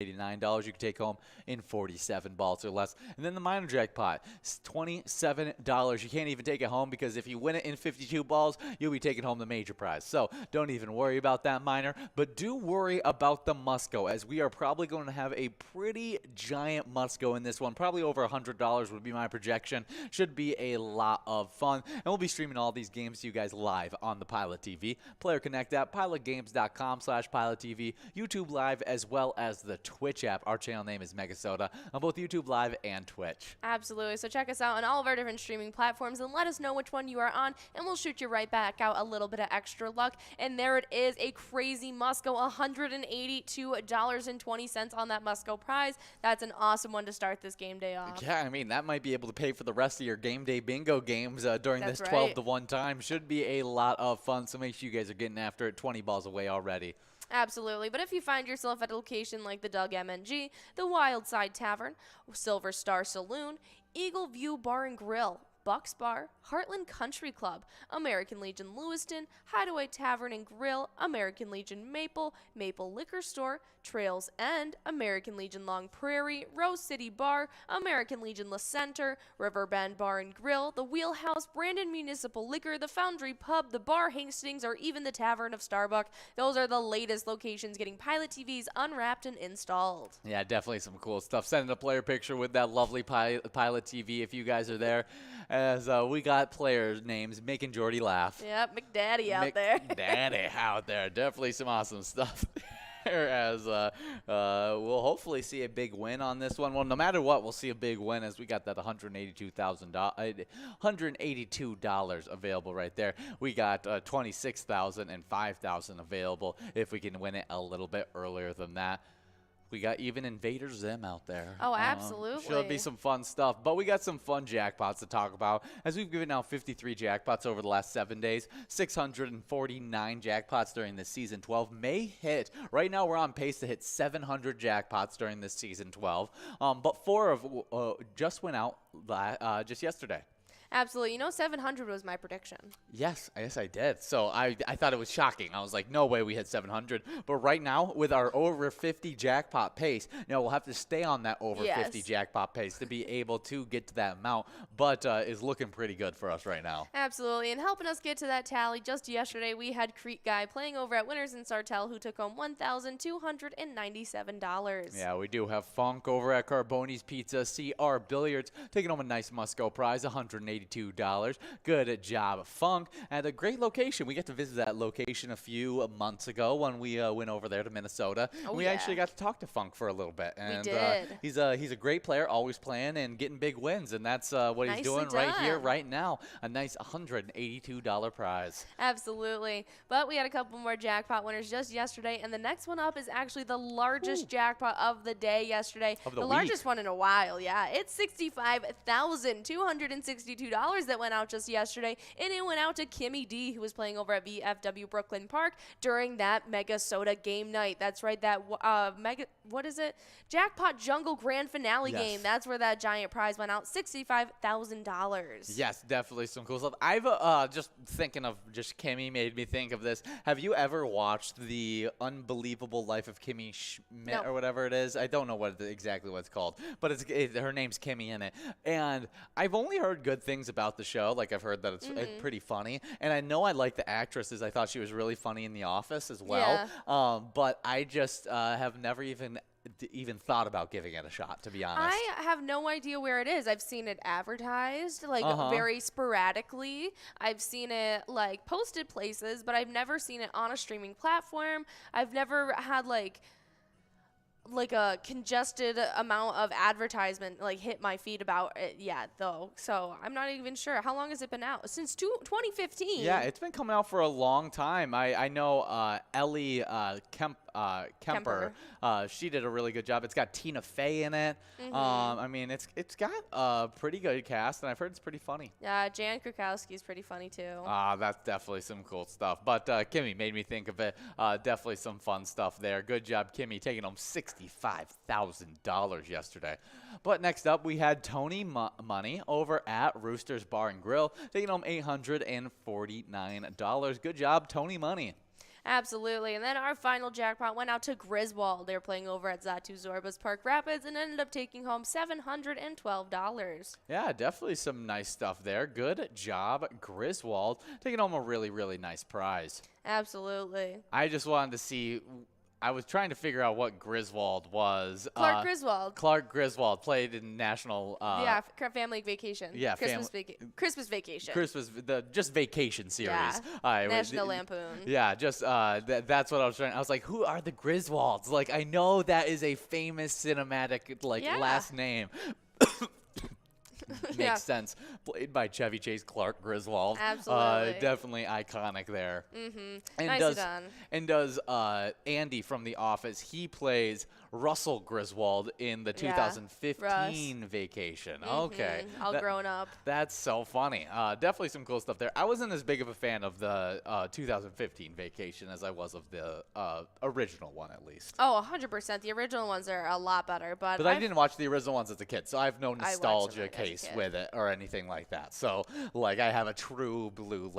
$89 you can take home in 47 balls or less. And then the minor jackpot, $27. You can't even take it home because if you win it in 52 balls, you'll be taking home the major prize. So don't even worry about that minor, but do worry about the Musco, as we are probably going to have a pretty giant Musco in this one. Probably over $100 would be my projection. Should be a lot of fun. And we'll be streaming all these games to you guys live on the Pilot TV. Player Connect app, pilotgames.com/PilotTV, YouTube Live, as well as the Twitch app. Our channel name is MegaSota on both YouTube Live and Twitch. Absolutely. So check us out on all of our different streaming platforms and let us know which one you are on, and we'll shoot you right back out a little bit of extra luck. And there it is, a crazy Musco, $182.20 on that Musco prize. That's an awesome one to start this game day off. Yeah, I mean, that might be able to pay for the rest of your game day bingo games during That's this right. 12-to-1 time. Should be a lot of fun, so make sure you guys are getting after it. 20 balls away already. Absolutely. But if you find yourself at a location like the Doug MNG, the Wild Side Tavern, Silver Star Saloon, Eagle View Bar and Grill, Bucks Bar, Heartland Country Club, American Legion Lewiston, Hideaway Tavern and Grill, American Legion Maple, Maple Liquor Store, Trails End, American Legion Long Prairie, Rose City Bar, American Legion La Center, Riverbend Bar and Grill, the Wheelhouse, Brandon Municipal Liquor, the Foundry Pub, the Bar Hastings, or even the Tavern of Starbuck. Those are the latest locations getting Pilot TVs unwrapped and installed. Yeah, definitely some cool stuff. Send a player picture with that lovely Pilot TV if you guys are there, as we got players' names making Jordy laugh. Yep, McDaddy out there. McDaddy out there. Definitely some awesome stuff. As we'll hopefully see a big win on this one. Well, no matter what, we'll see a big win, as we got that $182 available right there. We got $26,000 and $5,000 available if we can win it a little bit earlier than that. We got even Invader Zim out there. Oh, absolutely. Should be some fun stuff. But we got some fun jackpots to talk about, as we've given out 53 jackpots over the last 7 days. 649 jackpots during this Season 12 may hit. Right now, we're on pace to hit 700 jackpots during this Season 12. But 4 of just went out just yesterday. Absolutely. You know, 700 was my prediction. Yes, I did. So I thought it was shocking. I was like, no way we hit 700. But right now, with our over 50 jackpot pace, we'll have to stay on that over 50 jackpot pace to be able to get to that amount. But is looking pretty good for us right now. Absolutely. And helping us get to that tally, just yesterday, we had Creek Guy playing over at Winners in Sartell, who took home $1,297. Yeah, we do have Funk over at Carboni's Pizza, CR Billiards, taking home a nice Musco prize, $182. Good job, Funk. At a great location. We get to visit that location a few months ago when we went over there to Minnesota. We actually got to talk to Funk for a little bit. And, we did. He's a great player, always playing and getting big wins, and that's what he's doing right here, right now. A nice $182 prize. Absolutely. But we had a couple more jackpot winners just yesterday, and the next one up is actually the largest jackpot of the day yesterday. The largest one in a while, yeah. It's $65,262 that went out just yesterday, and it went out to Kimmy D, who was playing over at VFW Brooklyn Park during that MegaSota game night. That's right, that what is it? Jackpot Jungle Grand Finale game. That's where that giant prize went out, $65,000. Yes, definitely some cool stuff. I've just thinking of Kimmy made me think of this. Have you ever watched The Unbelievable Life of Kimmy Schmidt or whatever it is? I don't know exactly what it's called, but her name's Kimmy in it. And I've only heard good things about the show. Like, I've heard that it's pretty funny, and I know I like the actresses. I thought she was really funny in The Office as well. But I just have never even thought about giving it a shot, to be honest. I have no idea where it is. I've seen it advertised, like, very sporadically. I've seen it, like, posted places, but I've never seen it on a streaming platform. I've never had, like a congested amount of advertisement hit my feed about it yet, though. So I'm not even sure. How long has it been out? Since 2015. Yeah, it's been coming out for a long time. I know Ellie Kemper. She did a really good job. It's got Tina Fey in it. I mean, it's got a pretty good cast, and I've heard it's pretty funny. Yeah, Jan Krakowski is pretty funny too. That's definitely some cool stuff. But Kimmy made me think of it. Definitely some fun stuff there. Good job, Kimmy, taking home $65,000 yesterday. But next up, we had Tony Money over at Rooster's Bar and Grill, taking home $849. Good job, Tony Money. Absolutely. And then our final jackpot went out to Griswold. They were playing over at Zatu Zorba's Park Rapids and ended up taking home $712. Yeah, definitely some nice stuff there. Good job, Griswold. Taking home a really, really nice prize. Absolutely. I just wanted to see. I was trying to figure out what Griswold was. Clark Griswold. Clark Griswold played in National. Family Vacation. Yeah, Christmas Vacation. Just Vacation series. Yeah. National Lampoon. Yeah, just that's what I was trying. I was like, who are the Griswolds? Like, I know that is a famous cinematic last name. Makes sense. Played by Chevy Chase, Clark Griswold. Absolutely. Definitely iconic there. Mm-hmm. And Nicely done. And does Andy from The Office, he plays Russell Griswold in the 2015 Vacation. Mm-hmm. Okay. All grown up. That's so funny. Definitely some cool stuff there. I wasn't as big of a fan of the 2015 Vacation as I was of the original one, at least. Oh, 100%. The original ones are a lot better. But I didn't watch the original ones as a kid, so I have no watched them nostalgia as a case kid. with it or anything like that. So, like, I have a true blue,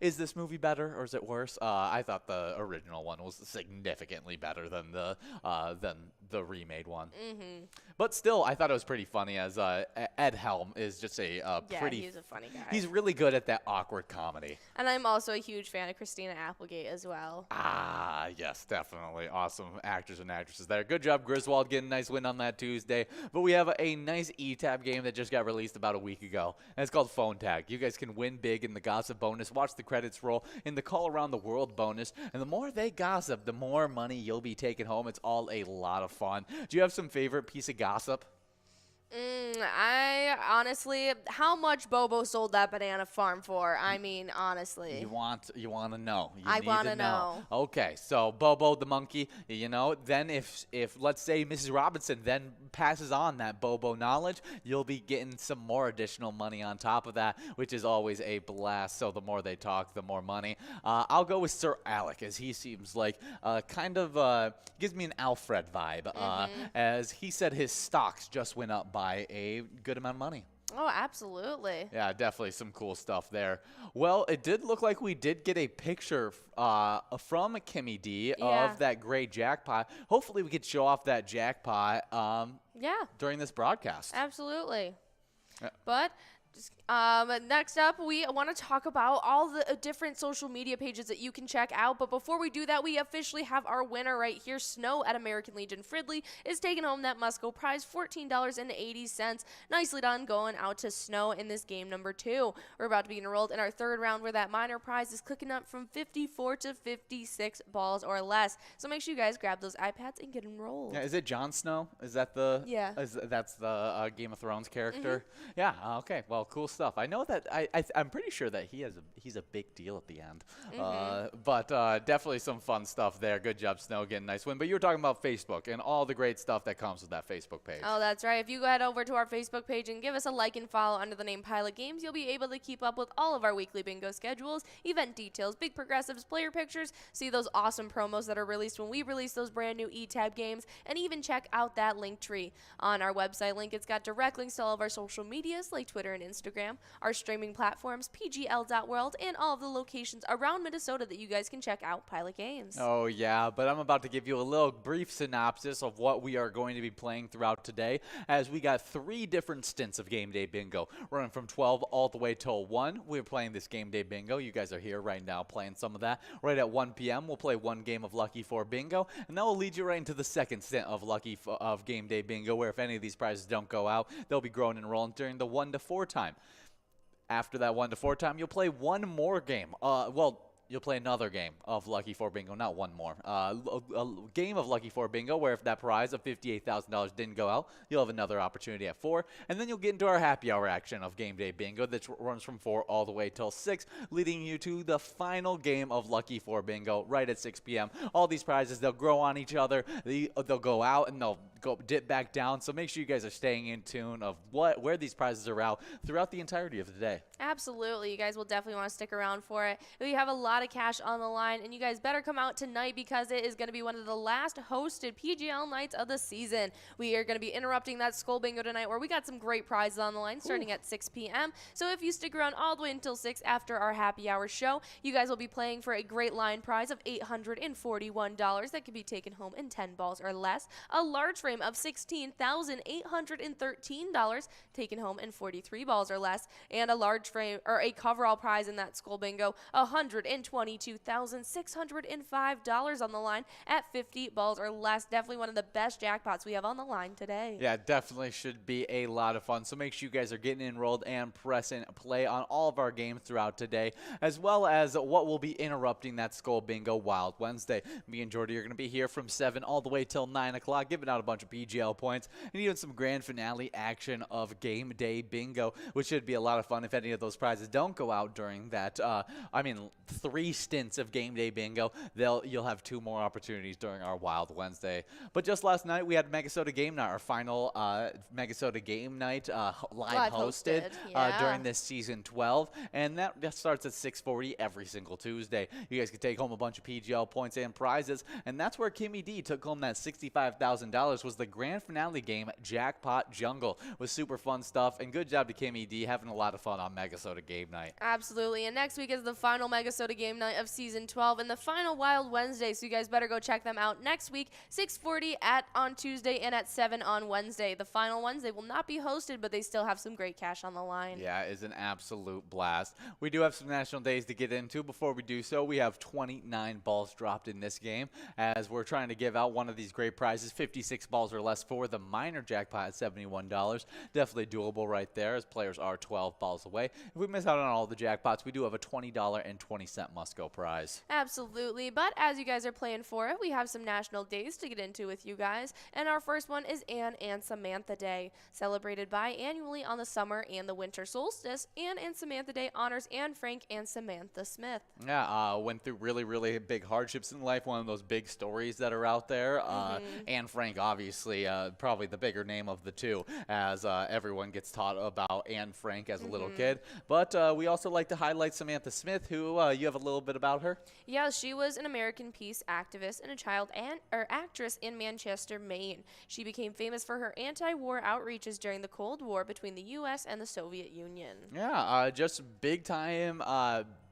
is this movie better or is it worse? I thought the original one was significantly better than the remade one. Mm-hmm. But still, I thought it was pretty funny as Ed Helm is just pretty. He's a funny guy. He's really good at that awkward comedy. And I'm also a huge fan of Christina Applegate as well. Ah, yes, definitely. Awesome actors and actresses there. Good job, Griswold, getting a nice win on that Tuesday. But we have a nice E-Tab game that just got released about a week ago, and it's called Phone Tag. You guys can win big in the gossip bonus, watch the credits roll in the Call Around the World bonus, and the more they gossip, the more money you'll be taking home. It's all a lot of fun. Do you have some favorite piece of gossip? I honestly, how much Bobo sold that banana farm for? I mean, honestly. You want to know. I want to know. Okay, so Bobo the monkey, then if let's say Mrs. Robinson then passes on that Bobo knowledge, you'll be getting some more additional money on top of that, which is always a blast. So the more they talk, the more money. I'll go with Sir Alec, as he seems like gives me an Alfred vibe, as he said his stocks just went up by a good amount of money. Oh, absolutely. Yeah, definitely some cool stuff there. Well, it did look like we did get a picture from Kimmy D of that great jackpot. Hopefully we could show off that jackpot during this broadcast. Absolutely. Yeah. But next up, we want to talk about all the different social media pages that you can check out. But before we do that, we officially have our winner right here. Snow at American Legion Fridley is taking home that Musco prize, $14.80. Nicely done going out to Snow in this game number 2. We're about to be enrolled in our third round where that minor prize is clicking up from 54 to 56 balls or less. So make sure you guys grab those iPads and get enrolled. Yeah, is it Jon Snow? Is that the that's the Game of Thrones character? Mm-hmm. Yeah. Okay. Well, cool stuff. I know that I'm pretty sure that he's a big deal at the end. But definitely some fun stuff there. Good job, Snow, getting a nice win. But you were talking about Facebook and all the great stuff that comes with that Facebook page. Oh, that's right. If you go head over to our Facebook page and give us a like and follow under the name Pilot Games, you'll be able to keep up with all of our weekly bingo schedules, event details, big progressives, player pictures, see those awesome promos that are released when we release those brand new E-Tab games, and even check out that link tree on our website link. It's got direct links to all of our social medias like Twitter and Instagram, our streaming platforms, pgl.world, and all of the locations around Minnesota that you guys can check out Pilot Games. Oh, yeah, but I'm about to give you a little brief synopsis of what we are going to be playing throughout today, as we got 3 different stints of Game Day Bingo, running from 12 all the way till 1. We're playing this Game Day Bingo. You guys are here right now playing some of that. Right at 1 p.m., we'll play 1 game of Lucky 4 Bingo, and that will lead you right into the second stint of Game Day Bingo, where if any of these prizes don't go out, they'll be growing and rolling during the 1 to 4 time. After that 1 to 4 time, you'll play one more game. You'll play another game of Lucky 4 Bingo, not one more. A game of Lucky 4 Bingo where if that prize of $58,000 didn't go out, you'll have another opportunity at 4. And then you'll get into our happy hour action of Game Day Bingo that runs from 4 all the way till 6, leading you to the final game of Lucky 4 Bingo right at 6 p.m. All these prizes, they'll grow on each other. They'll go out and they'll go dip back down. So make sure you guys are staying in tune of where these prizes are out throughout the entirety of the day. Absolutely. You guys will definitely want to stick around for it. We have a lot of cash on the line, and you guys better come out tonight because it is going to be one of the last hosted PGL nights of the season. We are going to be interrupting that Skull Bingo tonight where we got some great prizes on the line starting at 6 p.m. So if you stick around all the way until 6 after our happy hour show, you guys will be playing for a great line prize of $841 that can be taken home in 10 balls or less, a large frame of $16,813 taken home in 43 balls or less, and a large frame or a coverall prize in that Skull Bingo, $122,605 on the line at 50 balls or less. Definitely one of the best jackpots we have on the line today. Yeah, definitely should be a lot of fun. So make sure you guys are getting enrolled and pressing play on all of our games throughout today, as well as what will be interrupting that Skull Bingo Wild Wednesday. Me and Jordy are going to be here from 7 all the way till 9 o'clock, giving out a bunch of PGL points and even some grand finale action of Game Day Bingo, which should be a lot of fun if any of those prizes don't go out during that. 3 stints of Game Day Bingo. You'll have 2 more opportunities during our Wild Wednesday. But just last night, we had MegaSota Game Night, our final MegaSota Game Night live hosted during this season 12, and that starts at 6:40 every single Tuesday. You guys can take home a bunch of PGL points and prizes, and that's where Kimmy D took home that $65,000. Was the grand finale game Jackpot Jungle. Was super fun stuff, and good job to Kimmy D having a lot of fun on MegaSota Game Night. Absolutely, and next week is the final MegaSota Game Night of Season 12 and the final Wild Wednesday, so you guys better go check them out next week, 6:40 on Tuesday and at 7 on Wednesday. The final ones, they will not be hosted, but they still have some great cash on the line. Yeah, it's an absolute blast. We do have some national days to get into. Before we do so, we have 29 balls dropped in this game as we're trying to give out one of these great prizes, 56 balls or less for the minor jackpot at $71. Definitely doable right there as players are 12 balls away. If we miss out on all the jackpots, we do have a $20.20 must-go prize. Absolutely, but as you guys are playing for it, we have some national days to get into with you guys, and our first one is Anne and Samantha Day, celebrated biannually on the summer and the winter solstice. Anne and Samantha Day honors Anne Frank and Samantha Smith. Yeah, went through really, really big hardships in life, one of those big stories that are out there. Anne Frank, obviously, probably the bigger name of the two, as everyone gets taught about Anne Frank as a little kid. But we also like to highlight Samantha Smith, who you have a little bit about her. Yeah, she was an American peace activist and a child actress in Manchester, Maine. She became famous for her anti-war outreaches during the Cold War between the U.S. and the Soviet Union. Yeah, just big time.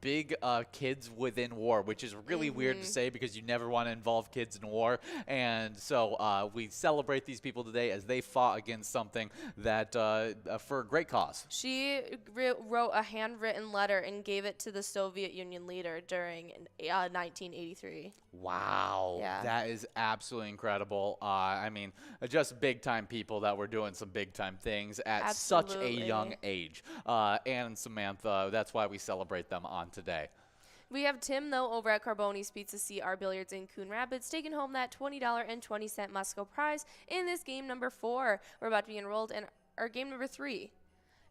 Big kids within war, which is really weird to say because you never want to involve kids in war. And so we celebrate these people today as they fought against something that for a great cause. She wrote a handwritten letter and gave it to the Soviet Union leader during 1983. Wow. Yeah. That is absolutely incredible. I mean, just big time people that were doing some big time things at such a young age. Anne and Samantha, that's why we celebrate them on today. We have Tim, though, over at Carboni's Pizza CR Billiards in Coon Rapids, taking home that $20.20 must-go prize in this game number 4. We're about to be enrolled in our game number 3.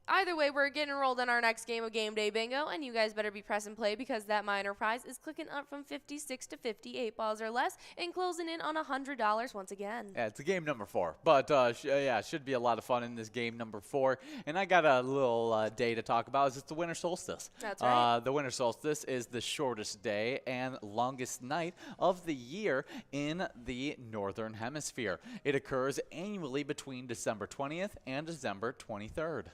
Either way, we're getting enrolled in our next game of Game Day Bingo, and you guys better be press and play because that minor prize is clicking up from 56 to 58 balls or less and closing in on $100 once again. Yeah, it's a game number 4, but yeah, should be a lot of fun in this game number 4. And I got a little day to talk about. It's the winter solstice. That's right. The winter solstice is the shortest day and longest night of the year in the northern hemisphere. It occurs annually between December 20th and December 23rd.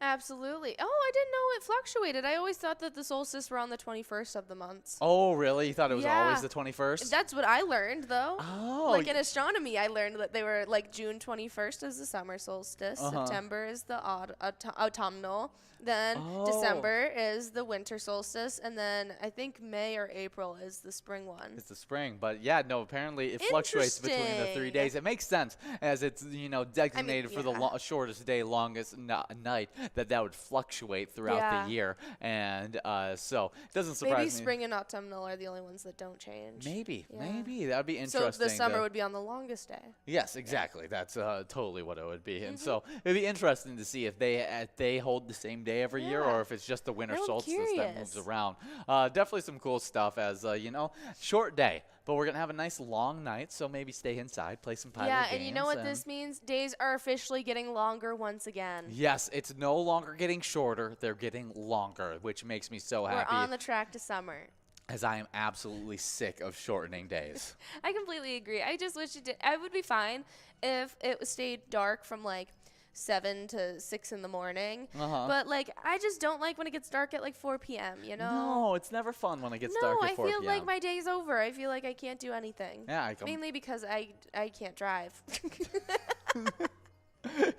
Absolutely. Oh, I didn't know it fluctuated. I always thought that the solstice were on the 21st of the months. Oh, really? You thought it was always the 21st? That's what I learned, though. Oh. Like in astronomy, I learned that they were like June 21st is the summer solstice. September is the autumnal. Then December is the winter solstice. And then I think May or April is the spring one. It's the spring. But yeah, no, apparently it fluctuates between the 3 days. It makes sense as it's, designated for the shortest day, longest night, that would fluctuate throughout the year. And so it doesn't surprise me. Maybe spring and autumnal are the only ones that don't change. Maybe. That would be interesting. So the summer would be on the longest day. Yes, exactly. That's totally what it would be. And so it'd be interesting to see if they hold the same day every year or if it's just the winter solstice that moves around. Definitely some cool stuff as, short day. but we're going to have a nice long night, so maybe stay inside, play some pilot Yeah, games. and you know what this means? Days are officially getting longer once again. Yes, it's no longer getting shorter. They're getting longer, which makes me so happy. We're on the track to summer. As I am absolutely sick of shortening days. I completely agree. I just wish it did. I would be fine if it stayed dark from like 7 to 6 in the morning. But like, I just don't like when it gets dark at like 4 p.m. You know? No, it's never fun when it gets dark at 4 No, I feel p.m. like my day's over. I feel like I can't do anything. Yeah, mainly because I can't drive.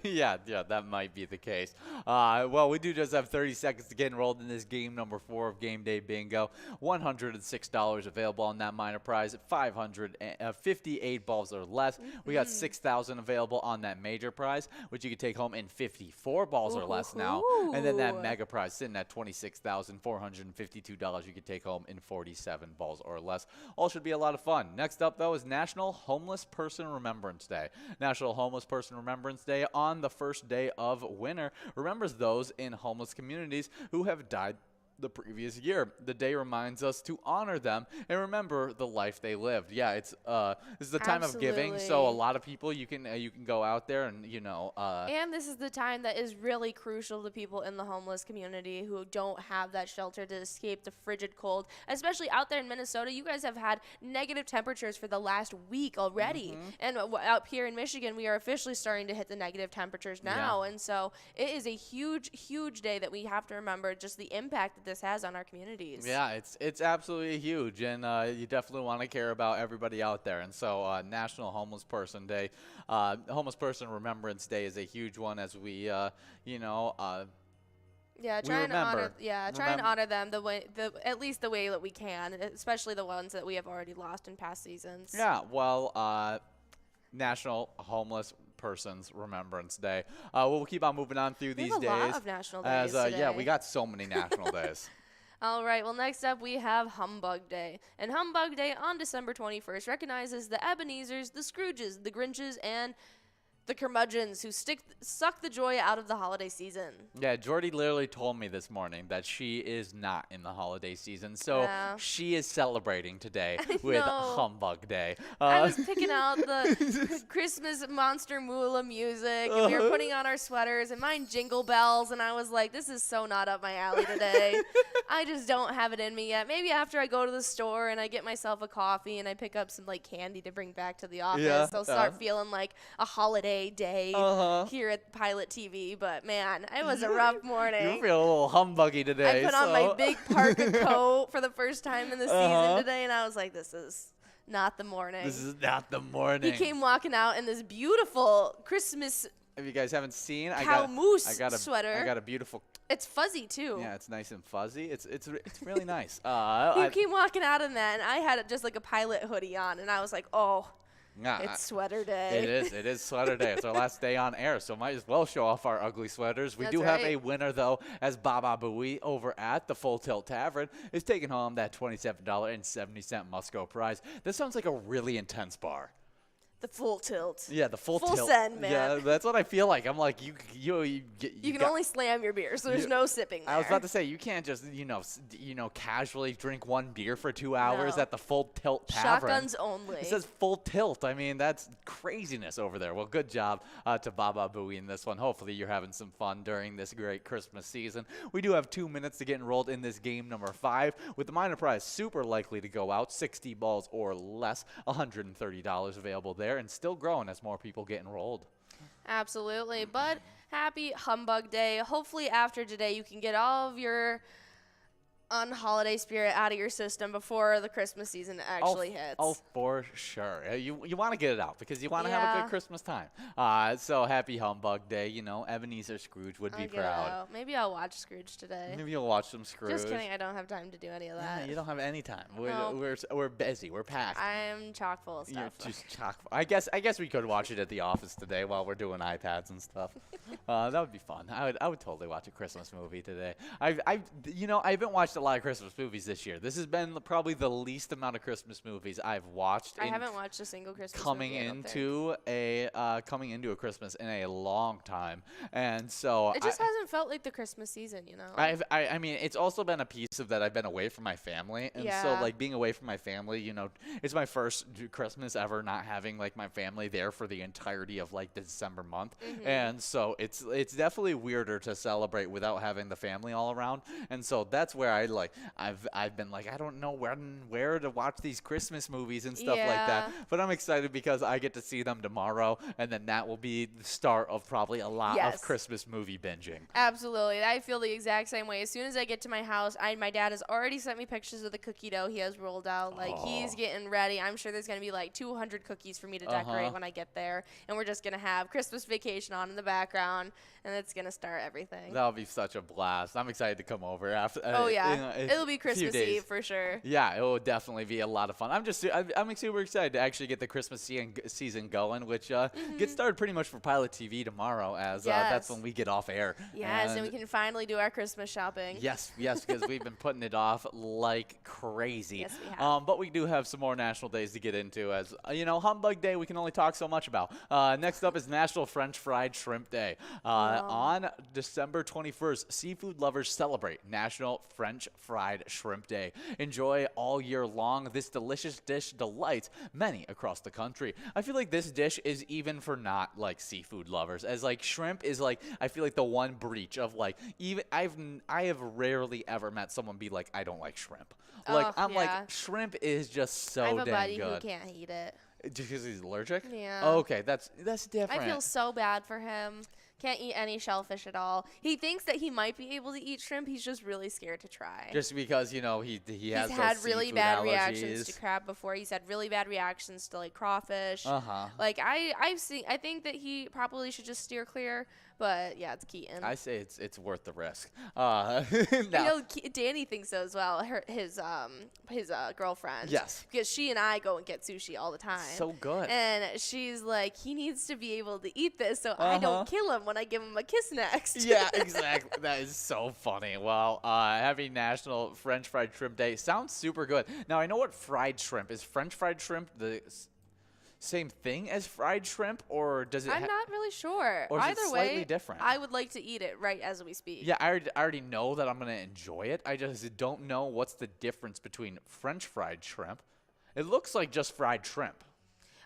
yeah, that might be the case. Well, we do just have 30 seconds to get enrolled in this game number 4 of Game Day Bingo. $106 available on that minor prize. 558 balls or less. We got 6,000 available on that major prize, which you can take home in 54 balls or less now. And then that mega prize sitting at $26,452. You can take home in 47 balls or less. All should be a lot of fun. Next up, though, is National Homeless Person Remembrance Day. National Homeless Person Remembrance Day on the first day of winter remembers those in homeless communities who have died the previous year. The day reminds us to honor them and remember the life they lived. Yeah, it's this is the time of giving, so a lot of people you can go out there and and this is the time that is really crucial to people in the homeless community who don't have that shelter to escape the frigid cold, especially out there in Minnesota. You guys have had negative temperatures for the last week already, and up here in Michigan we are officially starting to hit the negative temperatures now. And so it is a huge day that we have to remember just the impact that this has on our communities. Yeah, it's absolutely huge, and you definitely want to care about everybody out there. And so National Homeless Person Day, Homeless Person Remembrance Day is a huge one as we, try and honor them at least the way that we can, especially the ones that we have already lost in past seasons. Yeah, well, National Homeless Person's Remembrance Day. We'll keep on moving on through these days. We have a lot of national days today. Yeah, we got so many national days. All right, well, next up we have Humbug Day. And Humbug Day on December 21st recognizes the Ebenezers, the Scrooges, the Grinches, and the curmudgeons who suck the joy out of the holiday season. Yeah, Jordy literally told me this morning that she is not in the holiday season, so she is celebrating today with Humbug Day. I was picking out the Christmas Monster Moolah music, and we were putting on our sweaters, and mine jingle bells, and I was like, this is so not up my alley today. I just don't have it in me yet. Maybe after I go to the store and I get myself a coffee and I pick up some like candy to bring back to the office, I'll start feeling like a holiday day here at PilotTV. But man, it was a rough morning. You feel a little humbuggy today. I put on my big parka coat for the first time in the season today, and I was like, this is not the morning. This is not the morning. He came walking out in this beautiful Christmas if you guys haven't seen, moose sweater. I got a beautiful. It's fuzzy too. Yeah, it's nice and fuzzy. It's really nice. He came walking out in that, and I had just like a pilot hoodie on, and I was like, oh. It's sweater day. It is sweater day. It's our last day on air, so might as well show off our ugly sweaters. We do have a winner, though, as Baba Booey over at the Full Tilt Tavern is taking home that $27.70 Musco prize. This sounds like a really intense bar. The Full Tilt. Yeah, the full tilt. Send, man. Yeah, that's what I feel like. I'm like, you can only slam your beer, so there's no sipping there. I was about to say, you can't just, casually drink one beer for 2 hours at the Full Tilt Tavern. Shotguns only. It says Full Tilt. I mean, that's craziness over there. Well, good job to Baba Booey in this one. Hopefully you're having some fun during this great Christmas season. We do have 2 minutes to get enrolled in this game number 5, with the minor prize super likely to go out, 60 balls or less, $130 available there, and still growing as more people get enrolled. Absolutely. But happy Humbug Day. Hopefully after today you can get all of your holiday spirit out of your system before the Christmas season actually hits. Oh, for sure. You want to get it out because you want to have a good Christmas time. So happy Humbug Day. Ebenezer Scrooge would be proud. Maybe I'll watch Scrooge today. Maybe you'll watch some Scrooge. Just kidding. I don't have time to do any of that. Yeah, you don't have any time. We're busy. We're packed. I'm chock full of stuff. You're just chock full. I guess we could watch it at the office today while we're doing iPads and stuff. That would be fun. I would totally watch a Christmas movie today. I haven't watched a lot of Christmas movies this year. This has been probably the least amount of Christmas movies I've watched. I haven't watched a single Christmas coming movie, coming into a Christmas in a long time, and so it just hasn't felt like the Christmas season, you know. I mean, it's also been a piece of that I've been away from my family, and so Yeah. like being away from my family, you know, it's my first Christmas ever not having like my family there for the entirety of like the December month, and so it's definitely weirder to celebrate without having the family all around, and so that's where I've been like I don't know where to watch these Christmas movies and stuff like that, Yeah. but I'm excited because I get to see them tomorrow, and then that will be the start of probably a lot of Yes. Christmas movie binging. Absolutely. I feel the exact same way. As soon as I get to my house, my dad has already sent me pictures of the cookie dough he has rolled out. Like, he's getting ready. I'm sure there's going to be like 200 cookies for me to decorate when I get there. And we're just going to have Christmas Vacation on in the background, and it's going to start everything. That'll be such a blast. I'm excited to come over after. Oh, yeah. In a It'll be few Christmas days. Eve for sure. Yeah, it will definitely be a lot of fun. I'm super excited to actually get the Christmas season going, which gets started pretty much for PilotTV tomorrow, as that's Yes. when we get off air. Yes, and we can finally do our Christmas shopping. Yes, because we've been putting it off like crazy. Yes, we have. But we do have some more national days to get into, as you know, Humbug Day we can only talk so much about. Next up is National French Fried Shrimp Day. On December 21st, seafood lovers celebrate National French Fried Shrimp Day. Enjoy all year long. This delicious dish delights many across the country. I feel like this dish is even for not like seafood lovers, as like shrimp is like I feel like the one breach of like even I have rarely ever met someone be like I don't like shrimp. Like Ugh, I'm yeah. like shrimp is just so I have a dang buddy good. who can't eat it. Just because he's allergic? Yeah. Okay, that's different. I feel so bad for him. Can't eat any shellfish at all. He thinks that he might be able to eat shrimp. He's just really scared to try. Just because he has He's those had really seafood bad allergies. reactions to crab before. He's had really bad reactions to like crawfish. Like I think that he probably should just steer clear. But yeah, it's Keaton. I say it's worth the risk. You know, Danny thinks so as well. His girlfriend. Yes. Because she and I go and get sushi all the time. So good. And she's like, he needs to be able to eat this, so I don't kill him when I give him a kiss next. Yeah, exactly. That is so funny. Well, happy National French Fried Shrimp Day. Sounds super good. Now, I know what fried shrimp is. French fried shrimp the same thing as fried shrimp, or does it? I'm not really sure. Or is it Either slightly way, different? I would like to eat it right as we speak. Yeah, I already know that I'm going to enjoy it. I just don't know what's the difference between French fried shrimp. It looks like just fried shrimp.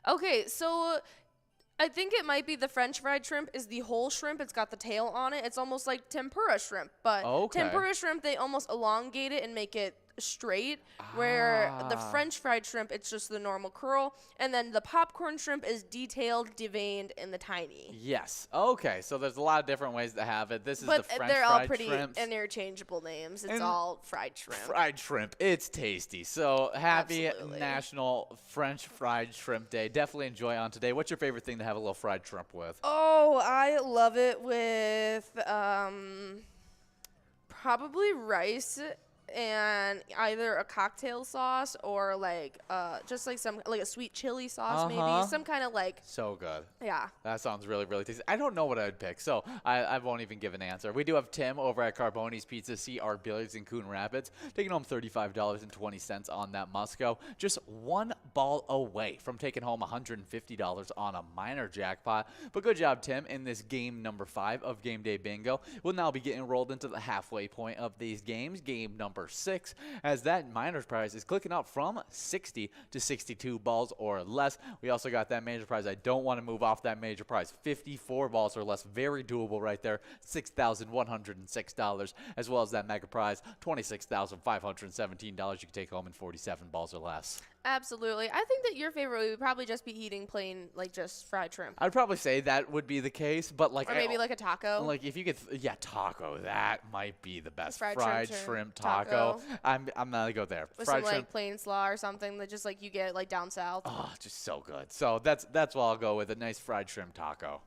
Okay, so I think it might be the French fried shrimp is the whole shrimp. It's got the tail on it. It's almost like tempura shrimp, but Okay. tempura shrimp, they almost elongate it and make it straight, where the French fried shrimp, it's just the normal curl, and then the popcorn shrimp is detailed, deveined, and the tiny. Yes. Okay, so there's a lot of different ways to have it. This is But the French they're all fried pretty shrimps. interchangeable names. It's And all fried shrimp. Fried shrimp. It's tasty. So happy Absolutely. National French Fried Shrimp Day. Definitely enjoy on today. What's your favorite thing to have a little fried shrimp with? Oh, I love it with probably rice and either a cocktail sauce or like just like some like a sweet chili sauce maybe, some kind of like So good. yeah. That sounds really, really tasty. I don't know what I'd pick, so I won't even give an answer. We do have Tim over at Carboni's Pizza CR Billiards in Coon Rapids, taking home $35.20 on that Musco. Just one ball away from taking home $150 on a minor jackpot. But good job, Tim, in this game number 5 of Game Day Bingo. We'll now be getting rolled into the halfway point of these games, game number 6, as that minor prize is clicking up from 60 to 62 balls or less. We also got that major prize. I don't want to move off that major prize. 54 balls or less. Very doable right there. $6,106, as well as that mega prize, $26,517 you can take home in 47 balls or less. Absolutely. I think that your favorite would probably just be eating plain, like just fried shrimp. I'd probably say that would be the case, but like Or maybe like a taco. like if you could, taco. That might be the best Fried shrimp taco. I'm gonna go there. with Fried some shrimp. like plain slaw or something that just like you get like down south. Oh, just so good. So that's what I'll go with, a nice fried shrimp taco.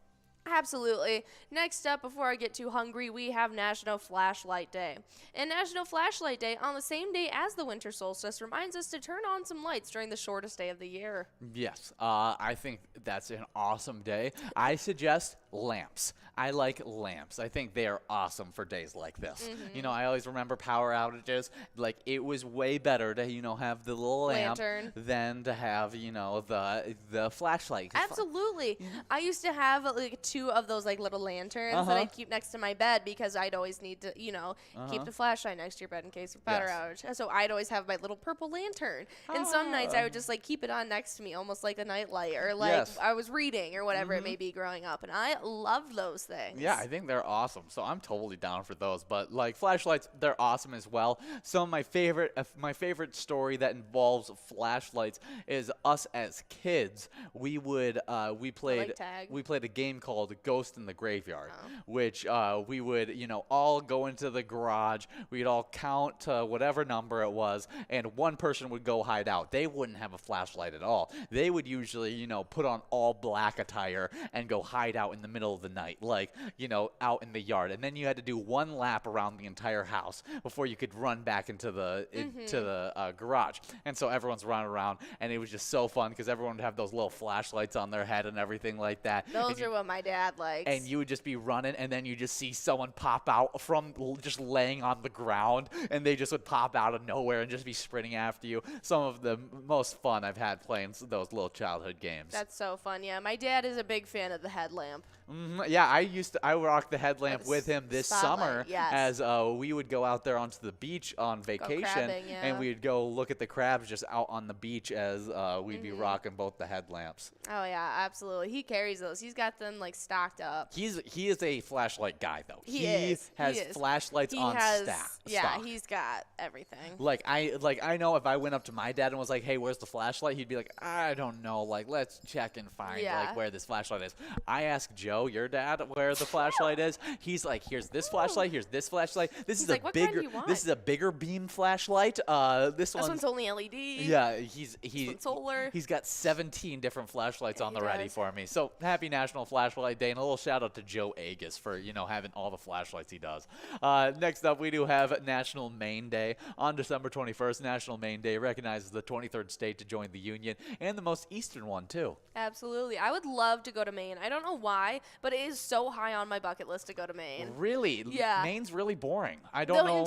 Absolutely. Next up, before I get too hungry, we have National Flashlight Day. And National Flashlight Day, on the same day as the winter solstice, reminds us to turn on some lights during the shortest day of the year. Yes, I think that's an awesome day. I suggest lamps. I like lamps. I think they are awesome for days like this. You know, I always remember power outages. Like, it was way better to, you know, have the little lamp Lantern. than to have, you know, the flashlight. 'Cause Absolutely. I used to have like 2 of those like little lanterns that I'd keep next to my bed because I'd always need to, you know, keep the flashlight next to your bed in case of power outage. So I'd always have my little purple lantern. And some nights I would just like keep it on next to me almost like a nightlight, or like I was reading or whatever it may be growing up. And I love those things. Yeah, I think they're awesome. So I'm totally down for those. But like flashlights, they're awesome as well. Some of my favorite story that involves flashlights is us as kids. We played tag. we played a game called Ghost in the Graveyard, which we would, you know, all go into the garage. We'd all count to whatever number it was, and one person would go hide out. They wouldn't have a flashlight at all. They would usually, you know, put on all black attire and go hide out in the middle of the night, like, you know, out in the yard. And then you had to do one lap around the entire house before you could run back into the garage. And so everyone's running around, and it was just so fun because everyone would have those little flashlights on their head and everything like that. Those are what my dad likes. And you would just be running, and then you just see someone pop out from just laying on the ground, and they just would pop out of nowhere and just be sprinting after you. Some of the most fun I've had playing those little childhood games. That's so fun. Yeah, my dad is a big fan of the headlamp. Yeah, I rocked the headlamp with him this summer Spotlight, as we would go out there onto the beach on vacation, crabbing, and we'd go look at the crabs just out on the beach as we'd be rocking both the headlamps. Oh yeah, absolutely. He carries those. He's got them like stocked up. He is a flashlight guy though. He is. Has flashlights on stack. Yeah, he's got everything. Like I know if I went up to my dad and was like, "Hey, where's the flashlight?" He'd be like, "I don't know. Like, let's check and find like where this flashlight is." I ask Joe, your dad, where the flashlight is. He's like, "Here's this flashlight. Here's this flashlight. This is like, a "What kind do bigger. you want?" This is a bigger beam flashlight. This one's only LED. Yeah, This one's solar. He's got 17 different flashlights on the ready does. for me. So happy National Flashlight Day, and a little shout out to Joe Agus for, you know, having all the flashlights he does. Next up, we do have National Maine Day. On December 21st, National Maine Day recognizes the 23rd state to join the Union, and the most eastern one, too. Absolutely. I would love to go to Maine. I don't know why, but it is so high on my bucket list to go to Maine. Really? Yeah. Maine's really boring. I don't know.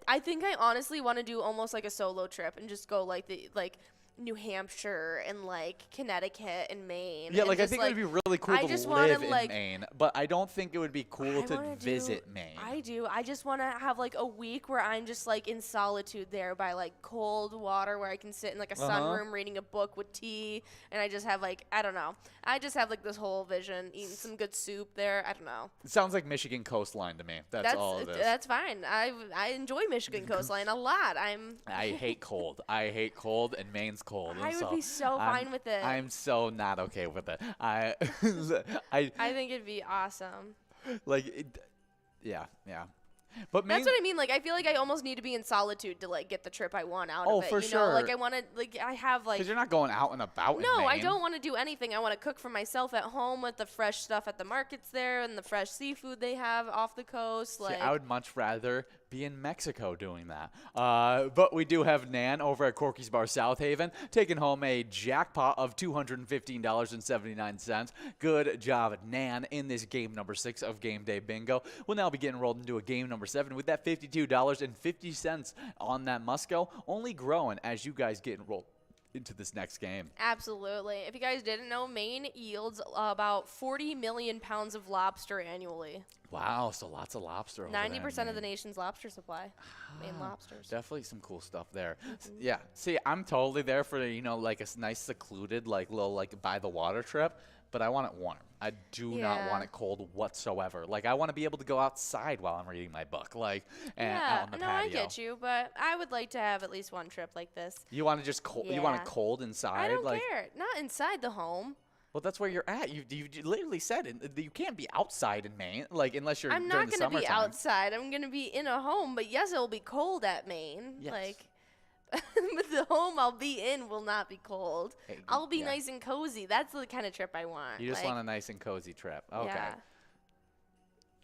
I think I honestly want to do almost like a solo trip and just go like New Hampshire and like Connecticut and Maine. Yeah, and like I just, think it would be really cool to just live wanna, in Maine, but I don't think it would be cool to visit Maine. I do. I just want to have like a week where I'm just like in solitude there by like cold water where I can sit in like a sunroom reading a book with tea, and I just have like, I don't know. I just have like this whole vision, eating some good soup there. I don't know. It sounds like Michigan coastline to me. That's all it is. That's fine. I enjoy Michigan coastline a lot. I hate cold. I hate cold, and Maine's cold. I would be so fine with it. I'm so not okay with it. I think it'd be awesome. Yeah. But that's what I mean. Like, I feel like I almost need to be in solitude to like get the trip I want out of it. For sure. Like, I want to, like, I have like. Because you're not going out and about. No, in Maine. I don't want to do anything. I want to cook for myself at home with the fresh stuff at the markets there and the fresh seafood they have off the coast. Like, I would much rather be in Mexico doing that. But we do have Nan over at Corky's Bar South Haven taking home a jackpot of $215.79. Good job, Nan, in this game number 6 of Game Day Bingo. We'll now be getting rolled into a game number 7 with that $52.50 on that must-go, only growing as you guys get enrolled into this next game. Absolutely. If you guys didn't know, Maine yields about 40 million pounds of lobster annually. Wow, so lots of lobster over 90% of the nation's lobster supply. Maine lobsters. Definitely some cool stuff there. Yeah. See, I'm totally there for, you know, like a nice secluded, like little, like by the water trip, but I want it warm. I do not want it cold whatsoever. Like, I want to be able to go outside while I'm reading my book, like, out on the patio. I get you, but I would like to have at least one trip like this. You want to just cold? You want it cold inside? I don't care. Not inside the home. Well, that's where you're at. You literally said it. You can't be outside in Maine, like, unless you're I'm during not the going to be summertime. outside. I'm going to be in a home, but yes, it'll be cold at Maine. Yes. Like, but the home I'll be in will not be cold. I'll be Yeah. nice and cozy. That's the kind of trip I want. You just like, want a nice and cozy trip. Okay.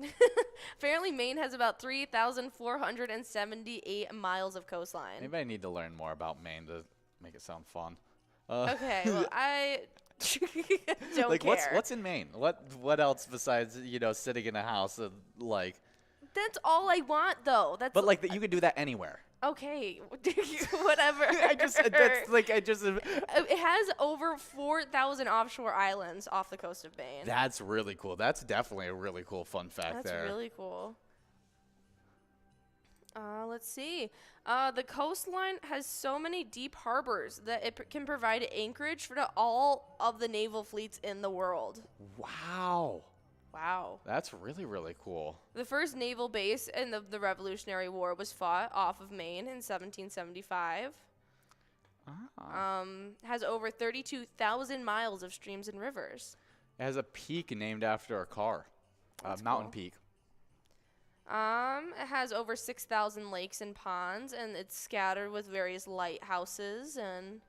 Yeah. Apparently, Maine has about 3,478 miles of coastline. Maybe I need to learn more about Maine to make it sound fun. Okay, well, I don't like care. what's in Maine? What else besides sitting in a house and like? That's all I want, though. That's But like you could do that anywhere. okay, whatever. It has over 4,000 offshore islands off the coast of Maine. That's really cool. That's definitely a really cool fun fact there. That's really cool. Let's see. The coastline has so many deep harbors that it can provide anchorage for all of the naval fleets in the world. Wow. Wow. That's really, really cool. The first naval base in the Revolutionary War was fought off of Maine in 1775. Has over 32,000 miles of streams and rivers. It has a peak named after a car. That's Mountain cool. Peak. It has over 6,000 lakes and ponds, and it's scattered with various lighthouses and...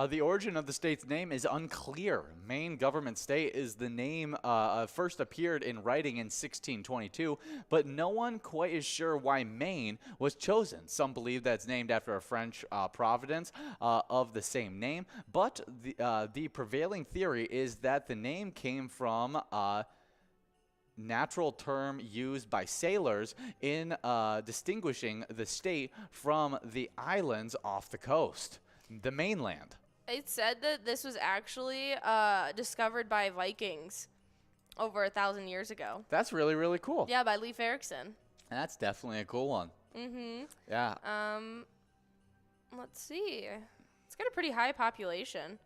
The origin of the state's name is unclear. Maine Government State is the name first appeared in writing in 1622, but no one quite is sure why Maine was chosen. Some believe that it's named after a French province of the same name, but the prevailing theory is that the name came from natural term used by sailors in distinguishing the state from the islands off the coast, the mainland. It said that this was actually discovered by Vikings over 1,000 years ago. That's really, really cool. Yeah, by Leif Erikson. That's definitely a cool one. Mm-hmm. Yeah. Let's see. It's got a pretty high population.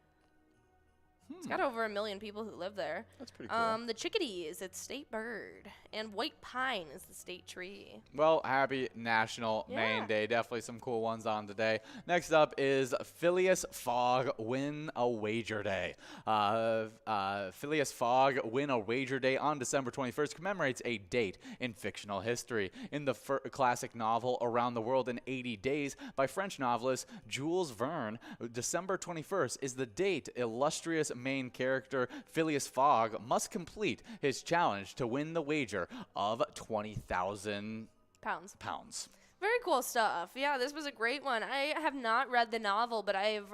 It's got over 1 million people who live there. That's pretty cool. The chickadee is its state bird, and white pine is the state tree. Well, happy National Maine Day. Definitely some cool ones on today. Next up is Phileas Fogg Win a Wager Day. Phileas Fogg Win a Wager Day on December 21st commemorates a date in fictional history. In the classic novel Around the World in 80 Days by French novelist Jules Verne, December 21st is the date illustrious main character Phileas Fogg must complete his challenge to win the wager of 20,000 pounds. Very cool stuff. Yeah, this was a great one. I have not read the novel, but I've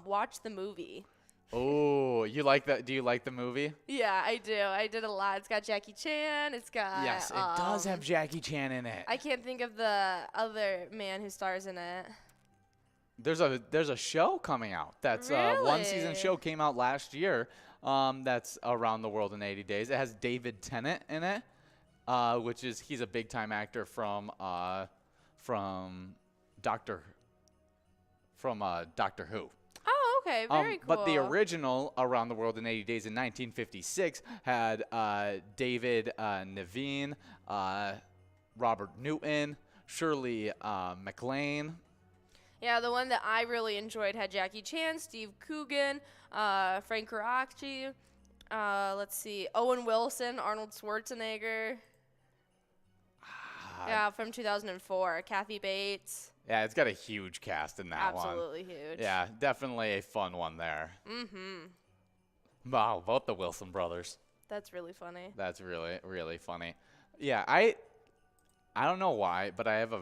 watched the movie. Oh, you like that? Do you like the movie? Yeah, I do. I did a lot. It's got Jackie Chan. It's got... Yes, it does have Jackie Chan in it. I can't think of the other man who stars in it. There's a show coming out. That's one season show came out last year. That's Around the World in 80 Days. It has David Tennant in it, which is he's a big time actor from Doctor Who. Oh, okay. Very cool. But the original Around the World in 80 Days in 1956 had David Naveen, Robert Newton, Shirley MacLaine. Yeah, the one that I really enjoyed had Jackie Chan, Steve Coogan, Frank Karachi, let's see, Owen Wilson, Arnold Schwarzenegger. Yeah, from 2004, Kathy Bates. Yeah, it's got a huge cast in that one. Absolutely huge. Yeah, definitely a fun one there. Mm-hmm. Wow, both the Wilson brothers. That's really funny. That's really, really funny. Yeah, I don't know why, but I have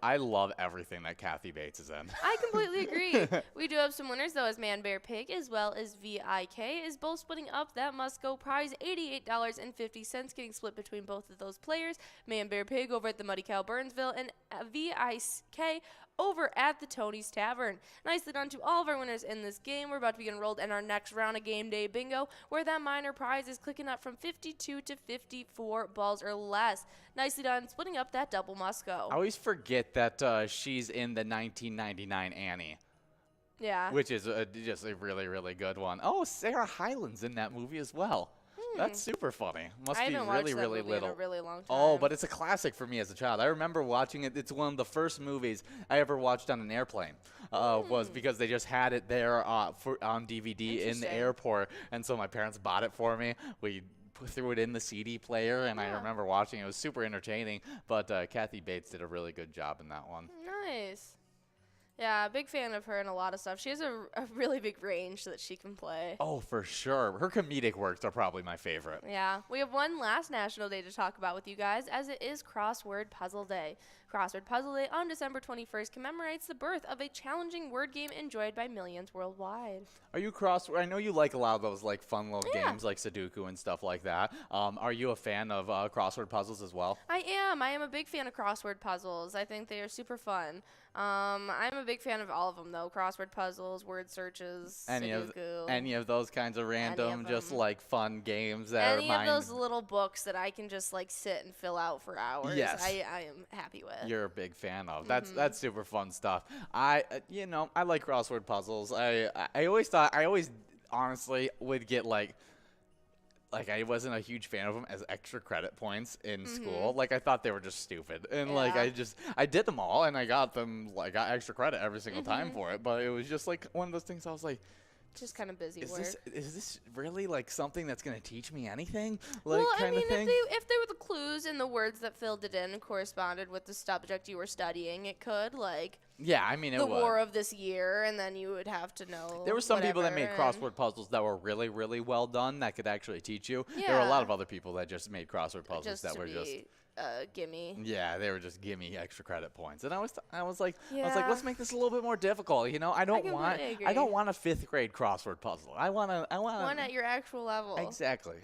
I love everything that Kathy Bates is in. I completely agree. We do have some winners, though, as Man Bear Pig, as well as VIK, is both splitting up that must-go prize, $88.50, getting split between both of those players. Man Bear Pig over at the Muddy Cow Burnsville, and VIK over at the Tony's Tavern. Nicely done to all of our winners in this game. We're about to be enrolled in our next round of Game Day Bingo, where that minor prize is clicking up from 52 to 54 balls or less. Nicely done, splitting up that double must-go. I always forget that she's in the 1999 Annie. Yeah. Which is just a really, really good one. Oh, Sarah Hyland's in that movie as well. That's super funny. Must I be haven't really, watched that really movie little. in a really long time. Oh, but it's a classic for me as a child. I remember watching it. It's one of the first movies I ever watched on an airplane. Was because they just had it there on DVD in the airport, and so my parents bought it for me. We threw it in the CD player, and I remember watching it. It was super entertaining, but Kathy Bates did a really good job in that one. Nice. Yeah, big fan of her and a lot of stuff. She has a really big range that she can play. Oh, for sure. Her comedic works are probably my favorite. Yeah, we have one last national day to talk about with you guys, as it is Crossword Puzzle Day. Crossword Puzzle Day on December 21st commemorates the birth of a challenging word game enjoyed by millions worldwide. Are you crossword? I know you like a lot of those like fun little Yeah. games like Sudoku and stuff like that. Are you a fan of crossword puzzles as well? I am. I am a big fan of crossword puzzles. I think they are super fun. I'm a big fan of all of them, though. Crossword puzzles, word searches, Sudoku. Any of those kinds of random, of just them. like fun games that Any are of those little books that I can just like sit and fill out for hours. Yes. I am happy with. you're a big fan of. That's super fun stuff. I like crossword puzzles. I always honestly would get like I wasn't a huge fan of them as extra credit points in school. Like I thought they were just stupid. And like Yeah. I did them all and I got got extra credit every single time for it, but it was just like one of those things I was like, Just kind of busy work. is this really like something that's going to teach me anything? Like Well, I kind mean, of thing? if they were the clues and the words that filled it in corresponded with the subject you were studying, it could, like, Yeah, I mean it the would. war of this year, and then you would have to know. There were some people that whatever, made and crossword puzzles that were really, really well done that could actually teach you. There were a lot Yeah. of other people that just made crossword puzzles just that to were be, just gimme. yeah, they were just gimme extra credit points. And I was like, Yeah. let's make this a little bit more difficult. You know, I don't want completely I don't agree. want a 5th grade crossword puzzle. I want One at your actual level. Exactly.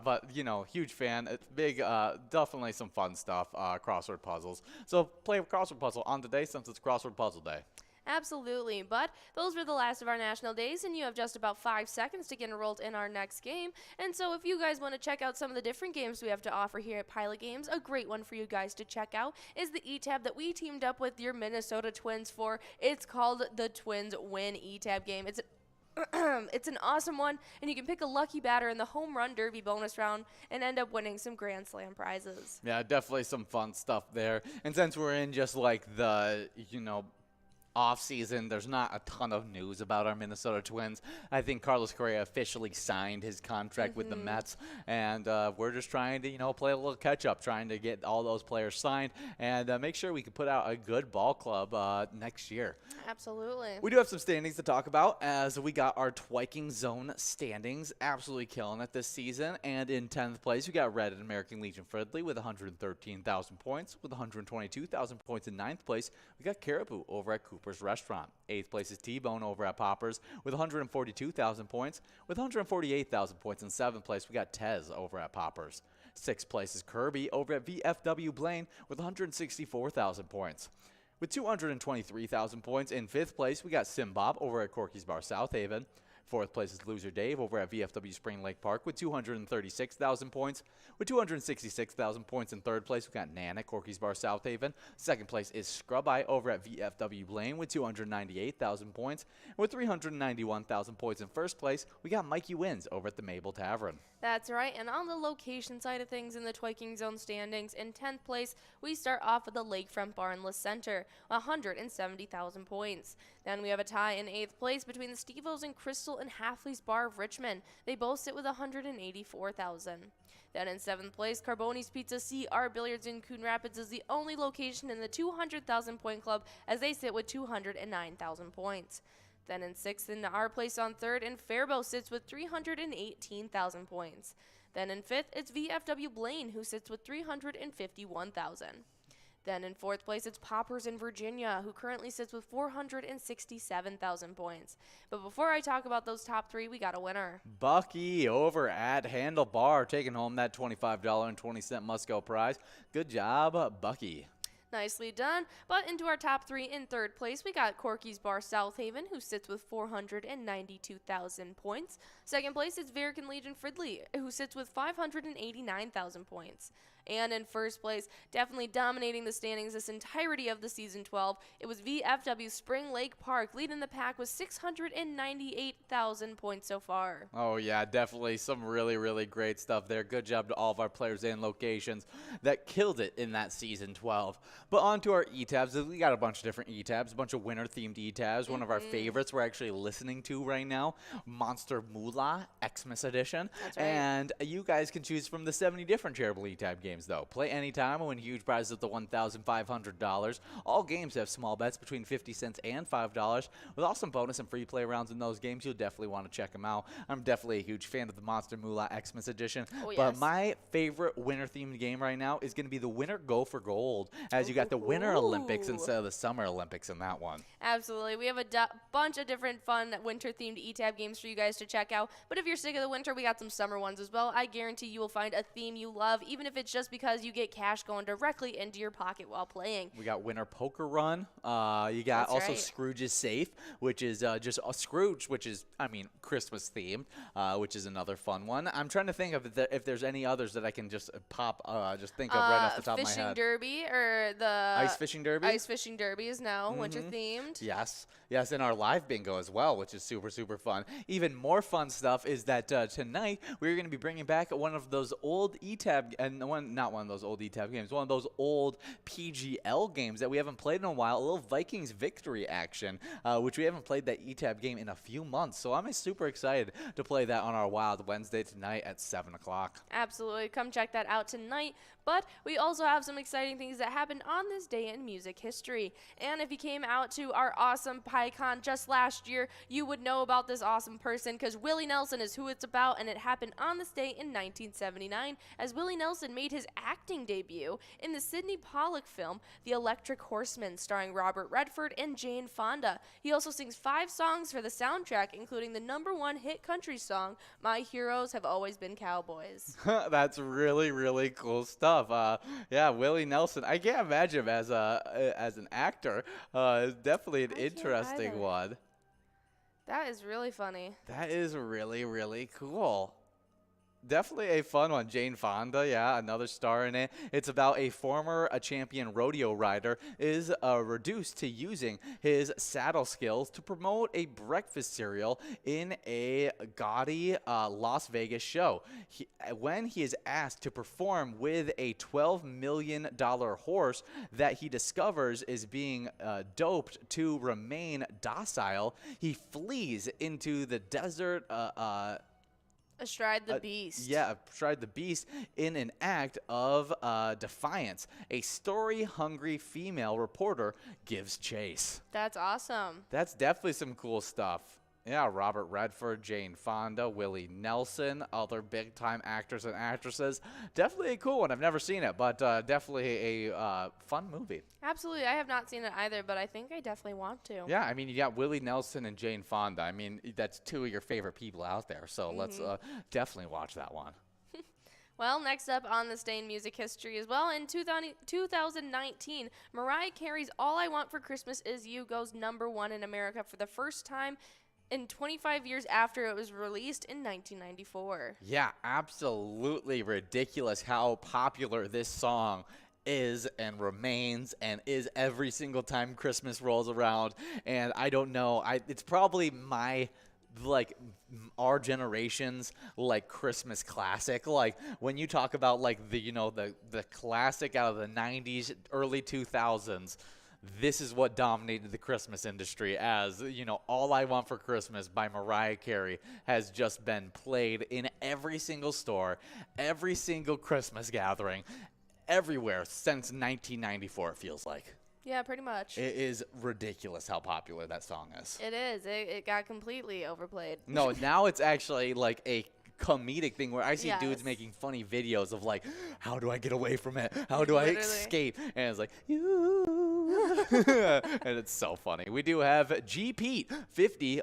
But you know, huge fan. It's big. Definitely some fun stuff. Crossword puzzles. So play a crossword puzzle on today since it's crossword puzzle day. Absolutely. But those were the last of our national days, and you have just about 5 seconds to get enrolled in our next game. And so if you guys want to check out some of the different games we have to offer here at Pilot Games, a great one for you guys to check out is the E-Tab that we teamed up with your Minnesota Twins for. It's called the Twins Win E-Tab game. It's an awesome one, and you can pick a lucky batter in the home run derby bonus round and end up winning some Grand Slam prizes. Yeah, definitely some fun stuff there. And since we're in just like the off season, there's not a ton of news about our Minnesota Twins. I think Carlos Correa officially signed his contract with the Mets, and we're just trying to play a little catch up, trying to get all those players signed and make sure we can put out a good ball club next year. Absolutely. We do have some standings to talk about, as we got our Twiking Zone standings, absolutely killing it this season. And in 10th place, we got Red and American Legion Fridley with 113,000 points. With 122,000 points in 9th place, we got Caribou over at Cooper's Restaurant. 8th place is T-Bone over at Poppers with 142,000 points. With 148,000 points in 7th place, we got Tez over at Poppers. 6th place is Kirby over at VFW Blaine with 164,000 points. With 223,000 points in 5th place, we got Simbob over at Corky's Bar South Haven. 4th place is Loser Dave over at VFW Spring Lake Park with 236,000 points. With 266,000 points in 3rd place, we got Nan at Corky's Bar South Haven. 2nd place is Scrub Eye over at VFW Blaine with 298,000 points. And with 391,000 points in 1st place, we got Mikey Wins over at the Mabel Tavern. That's right, and on the location side of things in the Twiking Zone standings, in 10th place, we start off with the Lakefront Barnless Center, 170,000 points. Then we have a tie in 8th place between the Steve-O's and Crystal and Halfley's Bar of Richmond. They both sit with 184,000. Then in 7th place, Carboni's Pizza CR Billiards in Coon Rapids is the only location in the 200,000 point club, as they sit with 209,000 points. Then in 6th, in our place on 3rd, and Faribault sits with 318,000 points. Then in 5th, it's VFW Blaine, who sits with 351,000. Then in 4th place, it's Poppers in Virginia, who currently sits with 467,000 points. But before I talk about those top 3, we got a winner. Bucky over at Handlebar, taking home that $25.20 Musco prize. Good job, Bucky. Nicely done. But into our top 3, in 3rd place, we got Corky's Bar South Haven, who sits with 492,000 points. 2nd place is American Legion Fridley, who sits with 589,000 points. And in 1st place, definitely dominating the standings this entirety of the Season 12, it was VFW Spring Lake Park, leading the pack with 698,000 points so far. Oh, yeah, definitely some really, really great stuff there. Good job to all of our players and locations that killed it in that Season 12. But on to our E-Tabs. We got a bunch of different E-Tabs, a bunch of winter-themed E-Tabs. One of our favorites we're actually listening to right now, Monster Moolah Xmas Edition. That's right. And you guys can choose from the 70 different Charitable E-Tab games games, though. Play anytime and win huge prizes up to $1,500. All games have small bets between 50 cents and $5. With awesome bonus and free play rounds in those games, you'll definitely want to check them out. I'm definitely a huge fan of the Monster Moolah Xmas edition. Oh, yes. But my favorite winter-themed game right now is going to be the Winter Go for Gold, as you got the Winter Olympics instead of the Summer Olympics in that one. Absolutely. We have a bunch of different fun winter-themed E-Tab games for you guys to check out. But if you're sick of the winter, we got some summer ones as well. I guarantee you will find a theme you love, even if it's just because you get cash going directly into your pocket while playing. We got Winter Poker Run. You got also Scrooge is Safe, which is just a Scrooge, which is, I mean, Christmas themed, which is another fun one. I'm trying to think of if there's any others that I can just just think of right off the top of my head. Fishing Derby, or the Ice Fishing Derby? Ice Fishing Derby is now winter themed. Yes, and our live bingo as well, which is super, super fun. Even more fun stuff is that tonight we're going to be bringing back one of those old E-Tab, not one of those old E-Tab games, one of those old PGL games that we haven't played in a while, a little Vikings victory action, which we haven't played that E-Tab game in a few months. So I'm super excited to play that on our Wild Wednesday tonight at 7 o'clock. Absolutely. Come check that out tonight. But we also have some exciting things that happened on this day in music history. And if you came out to our awesome PyCon just last year, you would know about this awesome person, because Willie Nelson is who it's about, and it happened on this day in 1979 as Willie Nelson made his acting debut in the Sidney Pollack film The Electric Horseman, starring Robert Redford and Jane Fonda. He also sings 5 songs for the soundtrack, including the #1 hit country song, My Heroes Have Always Been Cowboys. That's really, really cool stuff. Yeah, Willie Nelson. I can't imagine him as an actor. Definitely an interesting one. That is really funny. That is really, really cool. Definitely a fun one. Jane Fonda, yeah, another star in it. It's about a former champion rodeo rider is reduced to using his saddle skills to promote a breakfast cereal in a gaudy Las Vegas show. When he is asked to perform with a $12 million horse that he discovers is being doped to remain docile, he flees into the desert Astride the Beast. Yeah, astride the beast in an act of defiance. A story-hungry female reporter gives chase. That's awesome. That's definitely some cool stuff. Yeah, Robert Redford, Jane Fonda, Willie Nelson, other big-time actors and actresses. Definitely a cool one. I've never seen it, but definitely a fun movie. Absolutely. I have not seen it either, but I think I definitely want to. Yeah, I mean, you got Willie Nelson and Jane Fonda. I mean, that's 2 of your favorite people out there, so let's definitely watch that one. Well, next up on this day in music history as well, in 2019, Mariah Carey's All I Want for Christmas Is You goes #1 in America for the first time in 25 years after it was released in 1994. Yeah, absolutely ridiculous how popular this song is and remains and is every single time Christmas rolls around. And I don't know, it's probably our generation's Christmas classic. Like when you talk about the classic out of the 90s, early 2000s, this is what dominated the Christmas industry, as, All I Want for Christmas by Mariah Carey has just been played in every single store, every single Christmas gathering, everywhere since 1994, it feels like. Yeah, pretty much. It is ridiculous how popular that song is. It is. It got completely overplayed. No, now it's actually like a comedic thing where I see dudes making funny videos of how do I get away from it? How do I escape? And it's like, you. And it's so funny. We do have G. Pete 50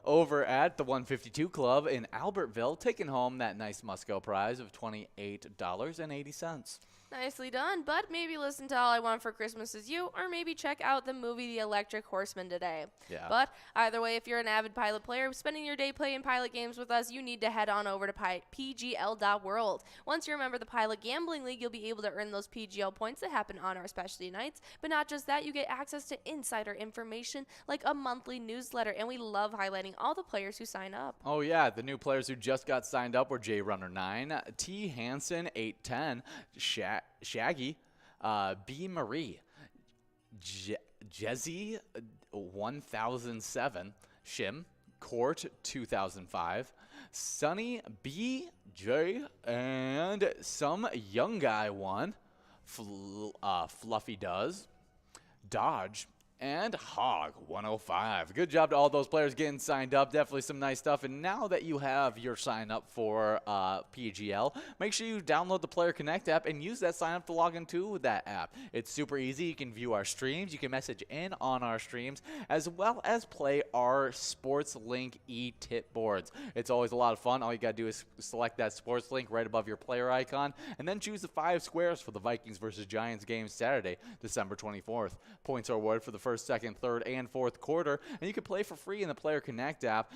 over at the 152 Club in Albertville, taking home that nice Musco prize of $28.80. Nicely done, but maybe listen to All I Want for Christmas Is You, or maybe check out the movie The Electric Horseman today. Yeah. But either way, if you're an avid Pilot player spending your day playing Pilot games with us, you need to head on over to PGL.world. Once you're a member of the Pilot Gambling League, you'll be able to earn those PGL points that happen on our specialty nights. But not just that, you get access to insider information like a monthly newsletter, and we love highlighting all the players who sign up. Oh yeah, the new players who just got signed up were J Runner 9, T Hansen 810, Shaggy, B Marie, Jezzy 1007, Shim Court 2005, Sunny BJ, and some young guy won. Fluffy Does, Dodge, and Hog 105. Good job to all those players getting signed up. Definitely some nice stuff. And now that you have your sign up for PGL, make sure you download the Player Connect app and use that sign up to log into that app. It's super easy. You can view our streams. You can message in on our streams, as well as play our Sports Link e-tip boards. It's always a lot of fun. All you got to do is select that Sports Link right above your player icon, and then choose the 5 squares for the Vikings versus Giants game Saturday, December 24th. Points are awarded for the first, second, third, and fourth quarter, and you can play for free in the Player Connect app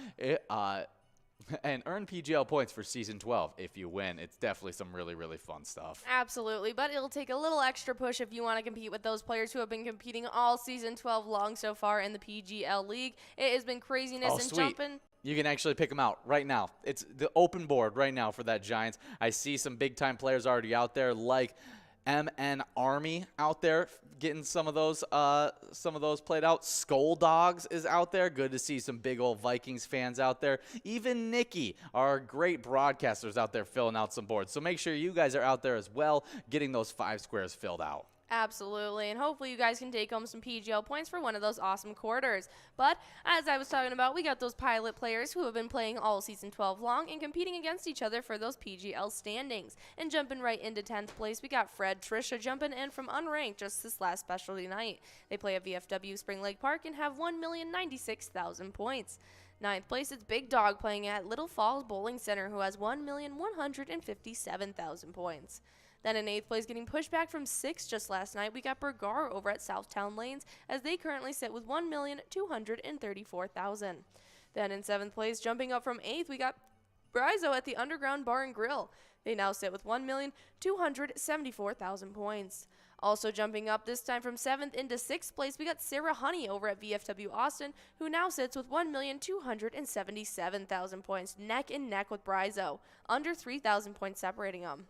and earn PGL points for Season 12 if you win. It's definitely some really, really fun stuff. Absolutely, but it'll take a little extra push if you want to compete with those players who have been competing all Season 12 long so far in the PGL League. It has been craziness and jumping. You can actually pick them out right now. It's the open board right now for that Giants. I see some big-time players already out there, like MN Army out there getting some of those played out. Skull Dogs is out there. Good to see some big old Vikings fans out there. Even Nikki, our great broadcasters out there filling out some boards. So make sure you guys are out there as well, getting those 5 squares filled out. Absolutely, and hopefully you guys can take home some PGL points for one of those awesome quarters. But as I was talking about, we got those pilot players who have been playing all Season 12 long and competing against each other for those PGL standings. And jumping right into 10th place, we got Fred Trisha jumping in from unranked just this last specialty night. They play at VFW Spring Lake Park and have 1,096,000 points. 9th place, it's Big Dog playing at Little Falls Bowling Center, who has 1,157,000 points. Then in 8th place, getting pushed back from 6th just last night, we got Bergar over at Southtown Lanes, as they currently sit with 1,234,000. Then in 7th place, jumping up from 8th, we got Brizo at the Underground Bar and Grill. They now sit with 1,274,000 points. Also jumping up this time from 7th into 6th place, we got Sarah Honey over at VFW Austin, who now sits with 1,277,000 points, neck and neck with Brizo, under 3,000 points separating them.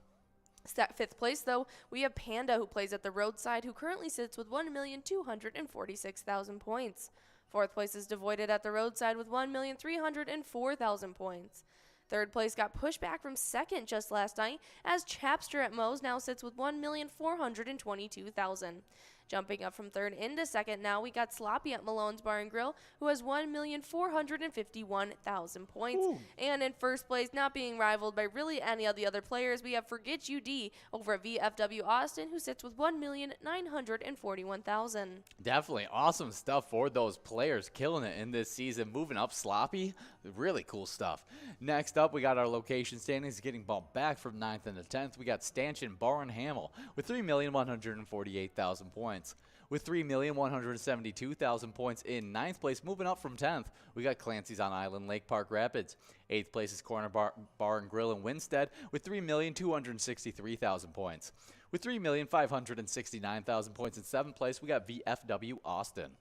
5th place, though, we have Panda, who plays at the Roadside, who currently sits with 1,246,000 points. 4th place is Devoided at the Roadside with 1,304,000 points. 3rd place got pushed back from 2nd just last night, as Chapster at Moe's now sits with 1,422,000. Jumping up from 3rd into 2nd now, we got Sloppy at Malone's Bar and Grill, who has 1,451,000 points. Ooh. And in 1st place, not being rivaled by really any of the other players, we have Forget You D over at VFW Austin, who sits with 1,941,000. Definitely awesome stuff for those players, killing it in this season. Moving up Sloppy, really cool stuff. Next up, we got our location standings getting bumped back from 9th into 10th. We got Stanchion Bar and Hamill with 3,148,000 points. With 3,172,000 points in 9th place, moving up from 10th, we got Clancy's on Island Lake Park Rapids. 8th place is Corner Bar and Grill in Winstead with 3,263,000 points. With 3,569,000 points in 7th place, we got VFW Austin.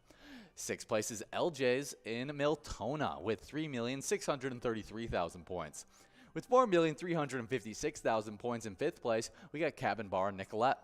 6th place is LJ's in Miltona with 3,633,000 points. With 4,356,000 points in 5th place, we got Cabin Bar Nicolette.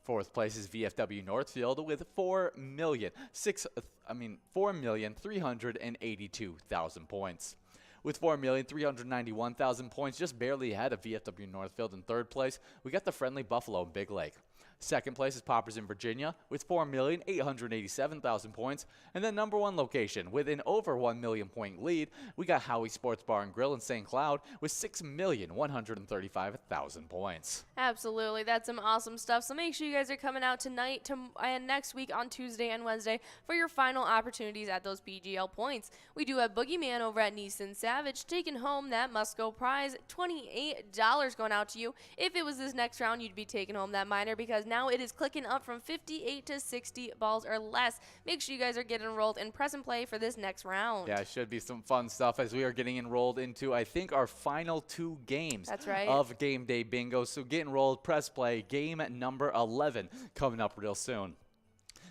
4th place is VFW Northfield with 4,382,000 points. With 4,391,000 points, just barely ahead of VFW Northfield in 3rd place, we got the Friendly Buffalo in Big Lake. 2nd place is Poppers in Virginia with 4,887,000 points. And then number 1 location with an over 1 million point lead, we got Howie Sports Bar and Grill in St. Cloud with 6,135,000 points. Absolutely. That's some awesome stuff. So make sure you guys are coming out tonight and next week on Tuesday and Wednesday for your final opportunities at those PGL points. We do have Boogeyman over at Nissan Savage taking home that must-go prize, $28 going out to you. If it was this next round, you'd be taking home that minor, because now it is clicking up from 58 to 60 balls or less. Make sure you guys are getting enrolled and press and play for this next round. Yeah, it should be some fun stuff as we are getting enrolled into, I think, our final 2 games. That's right. Of Game Day Bingo. So get enrolled, press play. Game number 11 coming up real soon.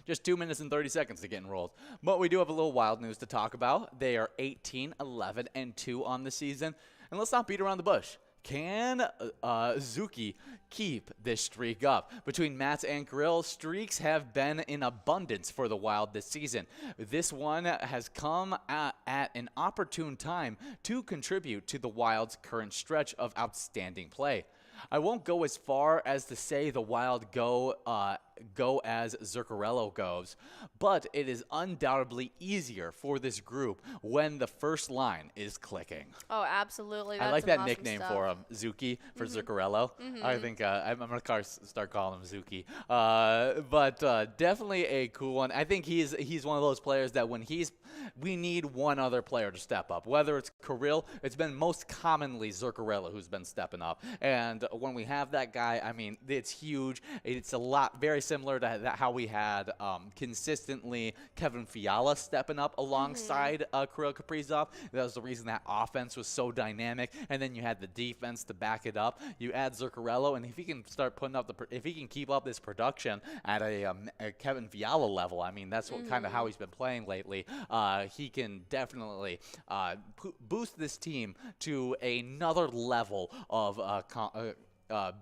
Just 2 minutes and 30 seconds to get enrolled. But we do have a little wild news to talk about. They are 18, 11, and 2 on the season. And let's not beat around the bush. Can Zuki keep this streak up? Between Mats and Grill, streaks have been in abundance for the Wild this season. This one has come at an opportune time to contribute to the Wild's current stretch of outstanding play. I won't go as far as to say the Wild go as Zuccarello goes, but it is undoubtedly easier for this group when the first line is clicking. Oh, absolutely. I That's like that awesome nickname stuff. for him, Zuki, for Zuccarello. I think I'm going to start calling him Zuki. But definitely a cool one. I think he's one of those players that when we need one other player to step up. Whether it's Kirill, it's been most commonly Zuccarello who's been stepping up. And when we have that guy, I mean, it's huge. It's very similar to how we had consistently Kevin Fiala stepping up alongside Kirill Kaprizov. That was the reason that offense was so dynamic. And then you had the defense to back it up. You add Zuccarello, and if he can start putting up if he can keep up this production at a Kevin Fiala level, I mean, that's what kind of how he's been playing lately. He can definitely boost this team to another level of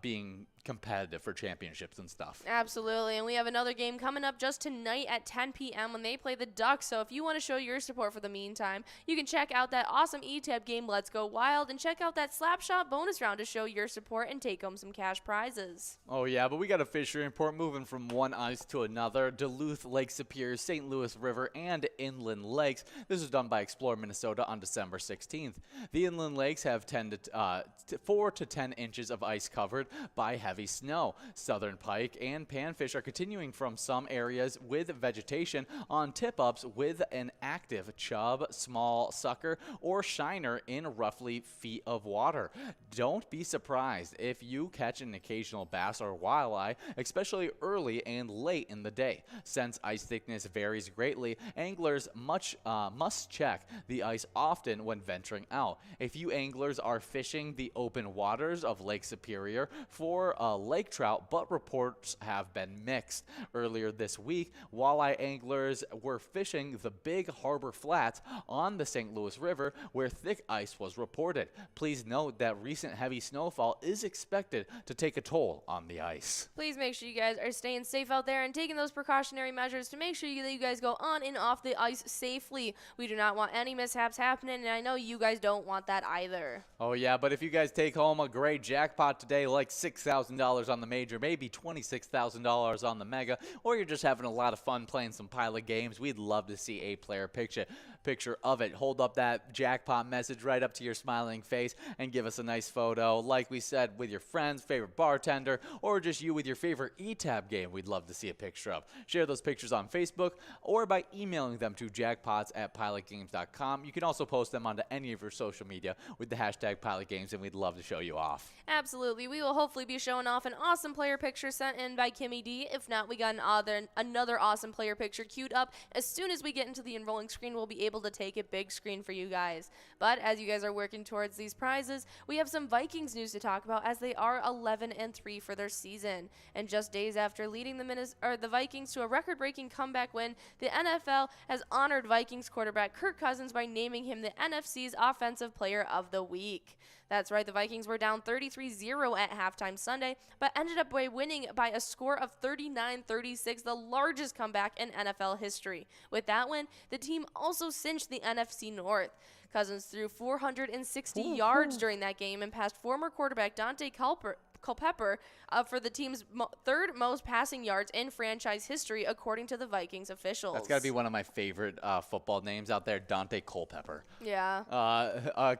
being competitive for championships and stuff. Absolutely, and we have another game coming up just tonight at 10 p.m. when they play the Ducks. So if you want to show your support for the meantime, you can check out that awesome E-Tab game, Let's Go Wild, and check out that Slapshot bonus round to show your support and take home some cash prizes. Oh yeah, but we got a fishery report moving from one ice to another. Duluth, Lake Superior, St. Louis River, and inland lakes. This was done by Explore Minnesota on December 16th. The inland lakes have 4 to 10 inches of ice covered by heavy snow. Southern pike and panfish are continuing from some areas with vegetation on tip-ups with an active chub, small sucker, or shiner in roughly feet of water. Don't be surprised if you catch an occasional bass or walleye, especially early and late in the day. Since ice thickness varies greatly, anglers must check the ice often when venturing out. A few anglers are fishing the open waters of Lake Superior for lake trout, but reports have been mixed. Earlier this week, walleye anglers were fishing the Big Harbor Flats on the St. Louis River where thick ice was reported. Please note that recent heavy snowfall is expected to take a toll on the ice. Please make sure you guys are staying safe out there and taking those precautionary measures to make sure that you guys go on and off the ice safely. We do not want any mishaps happening, and I know you guys don't want that either. Oh yeah, but if you guys take home a great jackpot today, like $6,000 on the major, maybe $26,000 on the mega, or you're just having a lot of fun playing some Pilot games, we'd love to see a player picture of it. Hold up that jackpot message right up to your smiling face and give us a nice photo. Like we said, with your friends, favorite bartender, or just you with your favorite E-Tab game, we'd love to see a picture of. Share those pictures on Facebook or by emailing them to jackpots@pilotgames.com. You can also post them onto any of your social media with the hashtag PilotGames, and we'd love to show you off. Absolutely. We will hopefully be showing off an awesome player picture sent in by Kimmy D. If not, we got another awesome player picture queued up. As soon as we get into the enrolling screen, we'll be able to take it big screen for you guys. But as you guys are working towards these prizes, we have some Vikings news to talk about as they are 11-3 for their season. And just days after leading the Vikings to a record-breaking comeback win, the NFL has honored Vikings quarterback Kirk Cousins by naming him the NFC's Offensive Player of the Week. That's right, the Vikings were down 33-0 at halftime Sunday, but ended up winning by a score of 39-36, the largest comeback in NFL history. With that win, the team also cinched the NFC North. Cousins threw 460 yards during that game and passed former quarterback Dante Culpepper for the team's third most passing yards in franchise history, according to the Vikings officials. That's got to be one of my favorite football names out there, Dante Culpepper. Yeah.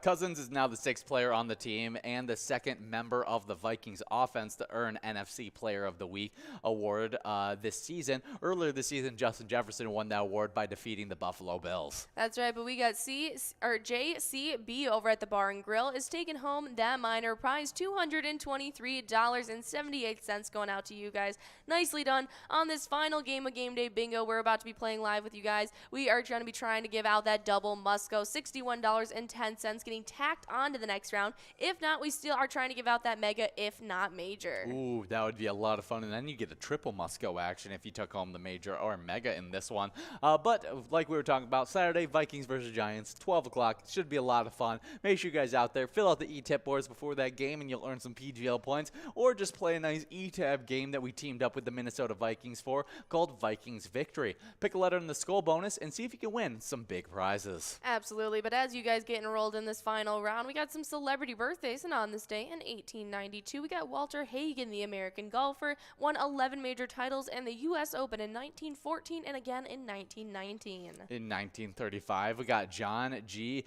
Cousins is now the 6th player on the team and the 2nd member of the Vikings offense to earn NFC Player of the Week award this season. Earlier this season, Justin Jefferson won that award by defeating the Buffalo Bills. That's right, but we got JCB over at the Bar and Grill is taking home that minor prize, $223. $33.78 going out to you guys. Nicely done. On this final game of Game Day Bingo, we're about to be playing live with you guys. We are going to be trying to give out that double must-go, $61.10, getting tacked on to the next round. If not, we still are trying to give out that mega, if not major. Ooh, that would be a lot of fun. And then you get a triple must-go action if you took home the major or mega in this one. But like we were talking about, Saturday, Vikings versus Giants, 12 o'clock. Should be a lot of fun. Make sure you guys out there fill out the E-Tip boards before that game, and you'll earn some PGL points. Or just play a nice E-Tab game that we teamed up with the Minnesota Vikings for, called Vikings Victory. Pick a letter in the skull bonus and see if you can win some big prizes. Absolutely. But as you guys get enrolled in this final round, we got some celebrity birthdays. And on this day in 1892, we got Walter Hagen, the American golfer, won 11 major titles and the U.S. Open in 1914 and again in 1919. In 1935, we got John G.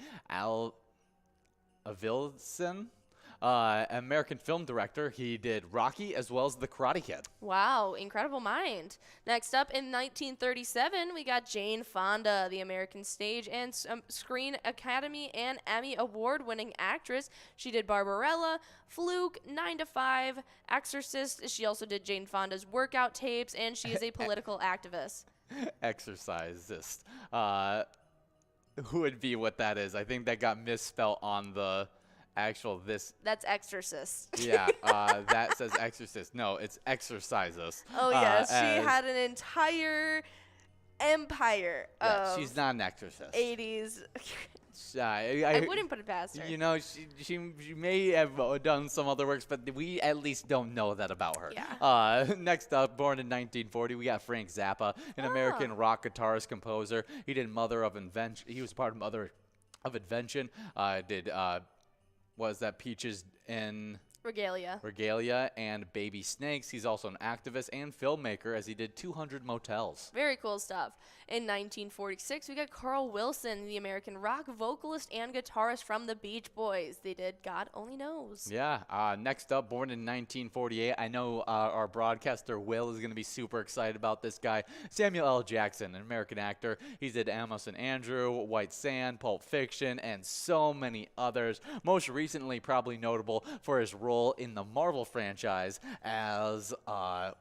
Avildsen, American film director. He did Rocky as well as The Karate Kid. Wow, incredible mind. Next up in 1937, we got Jane Fonda, the American stage and Screen Academy and Emmy Award-winning actress. She did Barbarella, Fluke, 9 to 5, Exorcist. She also did Jane Fonda's workout tapes, and she is a political activist. Exercisist. Who would be what that is? I think that got misspelled on the actual this. That's exorcist. Yeah, that says exorcist. No, it's exorcisist. Oh, yes. She had an entire empire of she's not an exorcist. 80s. I wouldn't put it past her. You know, she may have done some other works, but we at least don't know that about her. Yeah. Next up, born in 1940, we got Frank Zappa, an American rock guitarist, composer. He did Mother of Invention. He was part of Mother of Invention. Did was that Peaches in Regalia and Baby Snakes. He's also an activist and filmmaker, as he did 200 Motels. Very cool stuff. In 1946, we got Carl Wilson, the American rock vocalist and guitarist from the Beach Boys. They did God Only Knows. Yeah. Next up, born in 1948. I know our broadcaster, Will, is going to be super excited about this guy. Samuel L. Jackson, an American actor. He did Amos and Andrew, White Sand, Pulp Fiction, and so many others. Most recently, probably notable for his role in the Marvel franchise as,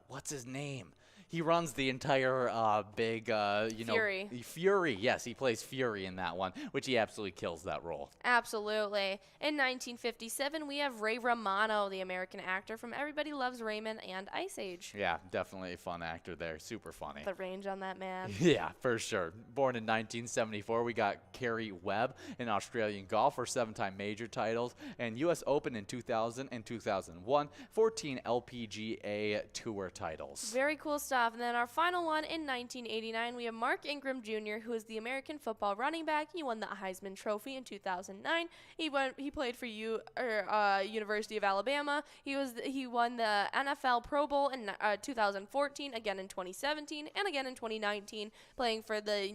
what's his name? He runs the entire big, Fury. Fury. Yes, he plays Fury in that one, which he absolutely kills that role. Absolutely. In 1957, we have Ray Romano, the American actor from Everybody Loves Raymond and Ice Age. Yeah, definitely a fun actor there. Super funny. The range on that man. Yeah, for sure. Born in 1974, we got Kerry Webb, an Australian golfer, 7-time major titles, and U.S. Open in 2000 and 2001, 14 LPGA Tour titles. Very cool stuff. And then our final one in 1989, we have Mark Ingram Jr., who is the American football running back. He won the Heisman Trophy in 2009. He played for University of Alabama. He won the NFL Pro Bowl in 2014, again in 2017, and again in 2019, playing for the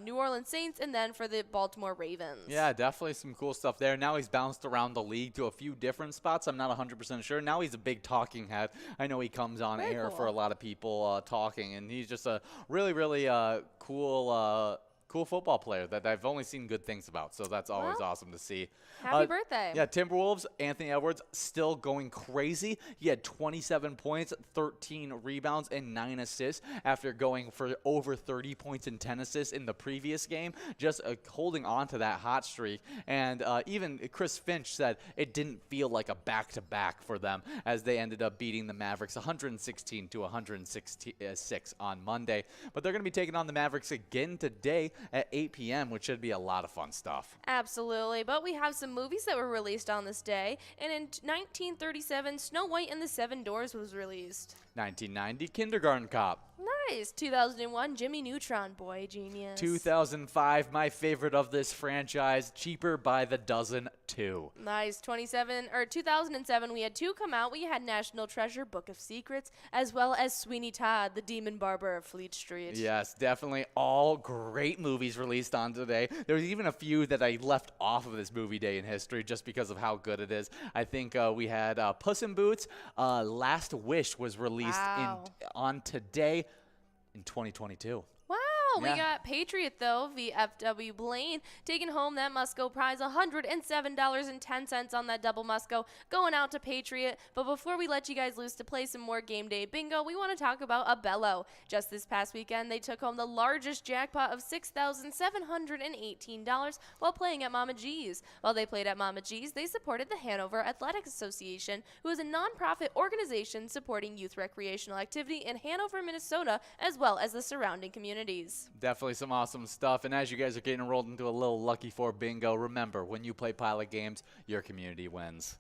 New Orleans Saints and then for the Baltimore Ravens. Yeah, definitely some cool stuff there. Now he's bounced around the league to a few different spots. I'm not 100% sure. Now he's a big talking head. I know he comes on Very air cool. for a lot of people talking, and he's just a really, really cool football player that I've only seen good things about. So that's always awesome to see. Happy birthday. Yeah, Timberwolves, Anthony Edwards still going crazy. He had 27 points, 13 rebounds, and 9 assists after going for over 30 points and 10 assists in the previous game, just holding on to that hot streak. And even Chris Finch said it didn't feel like a back-to-back for them as they ended up beating the Mavericks 116 to 166 on Monday. But they're going to be taking on the Mavericks again today at 8 p.m., which should be a lot of fun stuff. Absolutely. But we have some movies that were released on this day. And in 1937, Snow White and the Seven Dwarfs was released. 1990, Kindergarten Cop. Nice. 2001, Jimmy Neutron, Boy Genius. 2005, my favorite of this franchise, Cheaper by the Dozen 2. Nice. 2007, we had 2 come out. We had National Treasure, Book of Secrets, as well as Sweeney Todd, the Demon Barber of Fleet Street. Yes, definitely all great movies released on today. There was even a few that I left off of this movie day in history just because of how good it is. I think we had Puss in Boots. Last Wish was released on today in 2022. Wow, We got Patriot, though, VFW Blaine, taking home that Musco prize, $107.10 on that double Musco, going out to Patriot. But before we let you guys loose to play some more game day bingo, we want to talk about Abello. Just this past weekend, they took home the largest jackpot of $6,718 while playing at Mama G's. While they played at Mama G's, they supported the Hanover Athletic Association, who is a nonprofit organization supporting youth recreational activity in Hanover, Minnesota, as well as the surrounding communities. Definitely some awesome stuff. And as you guys are getting enrolled into a little Lucky 4 bingo, remember, when you play Pilot games, your community wins.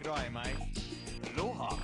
G'day, mate. Aloha.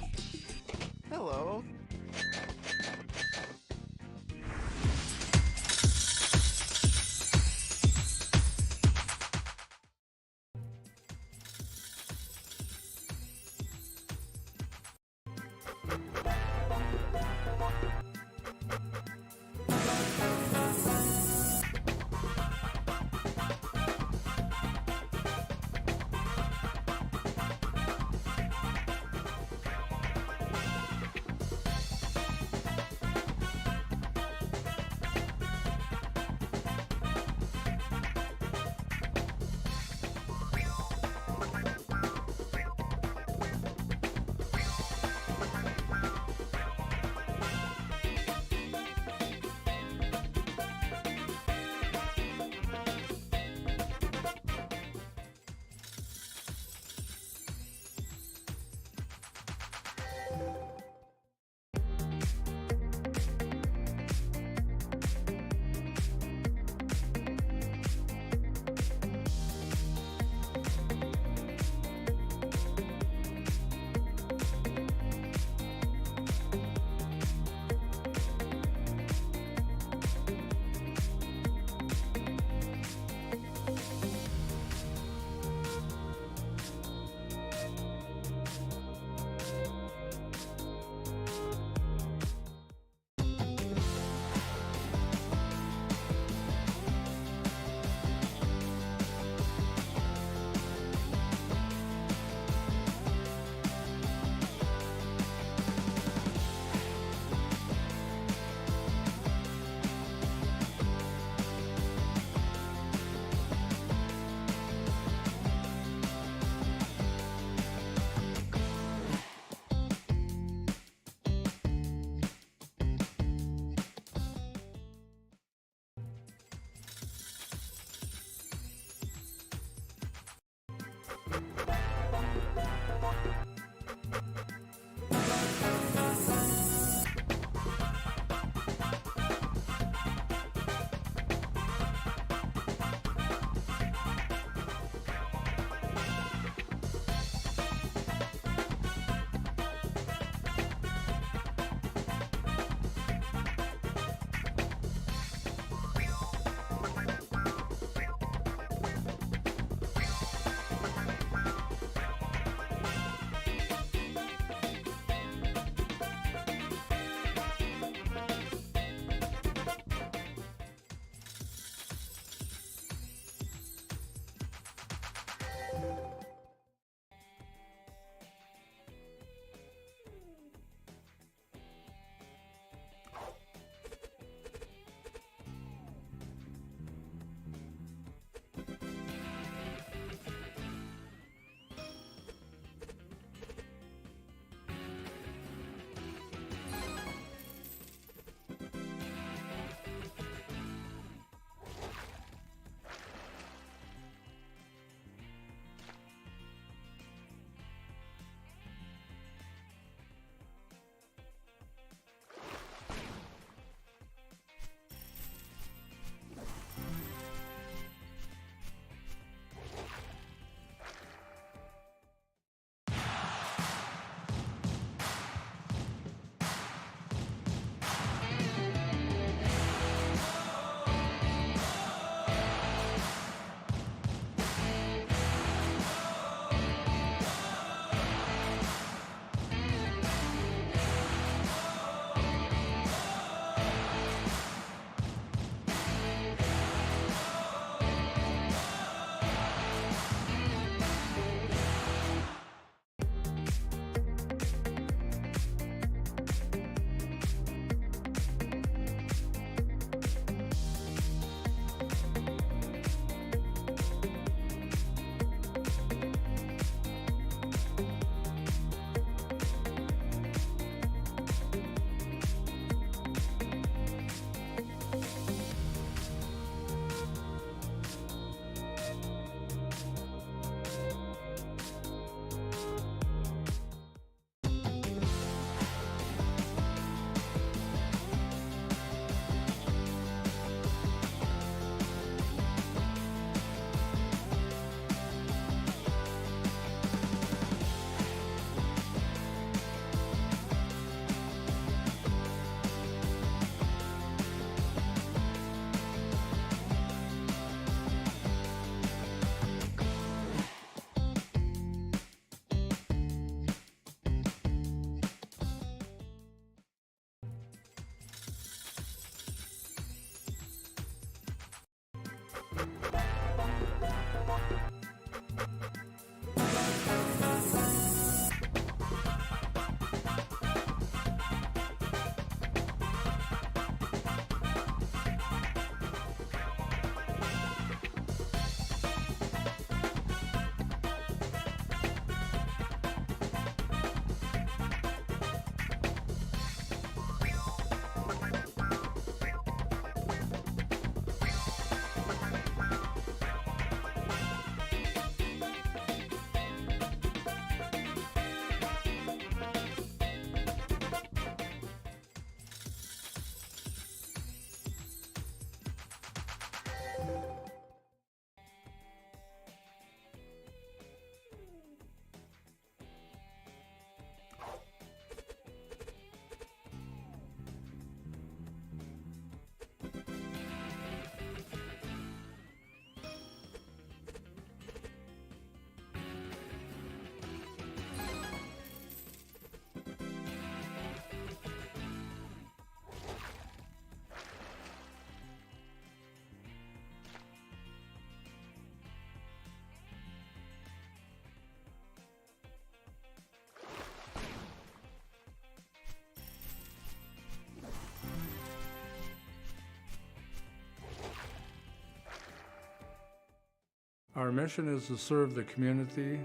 Our mission is to serve the community.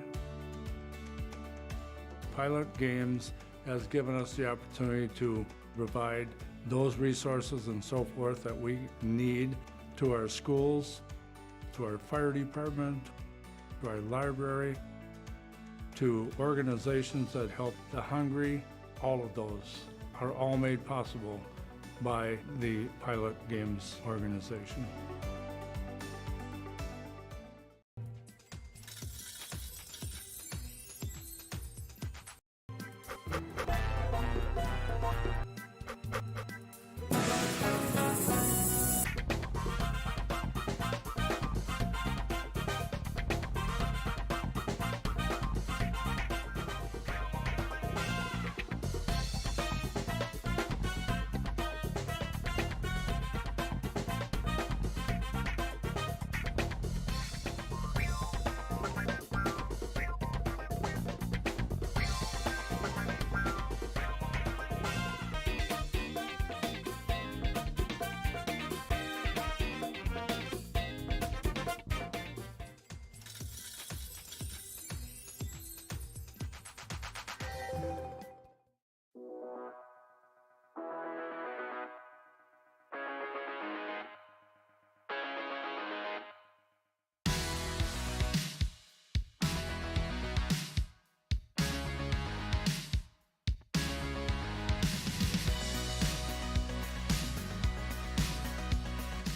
Pilot Games has given us the opportunity to provide those resources and so forth that we need to our schools, to our fire department, to our library, to organizations that help the hungry. All of those are all made possible by the Pilot Games organization.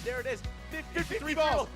There it is. 53 balls.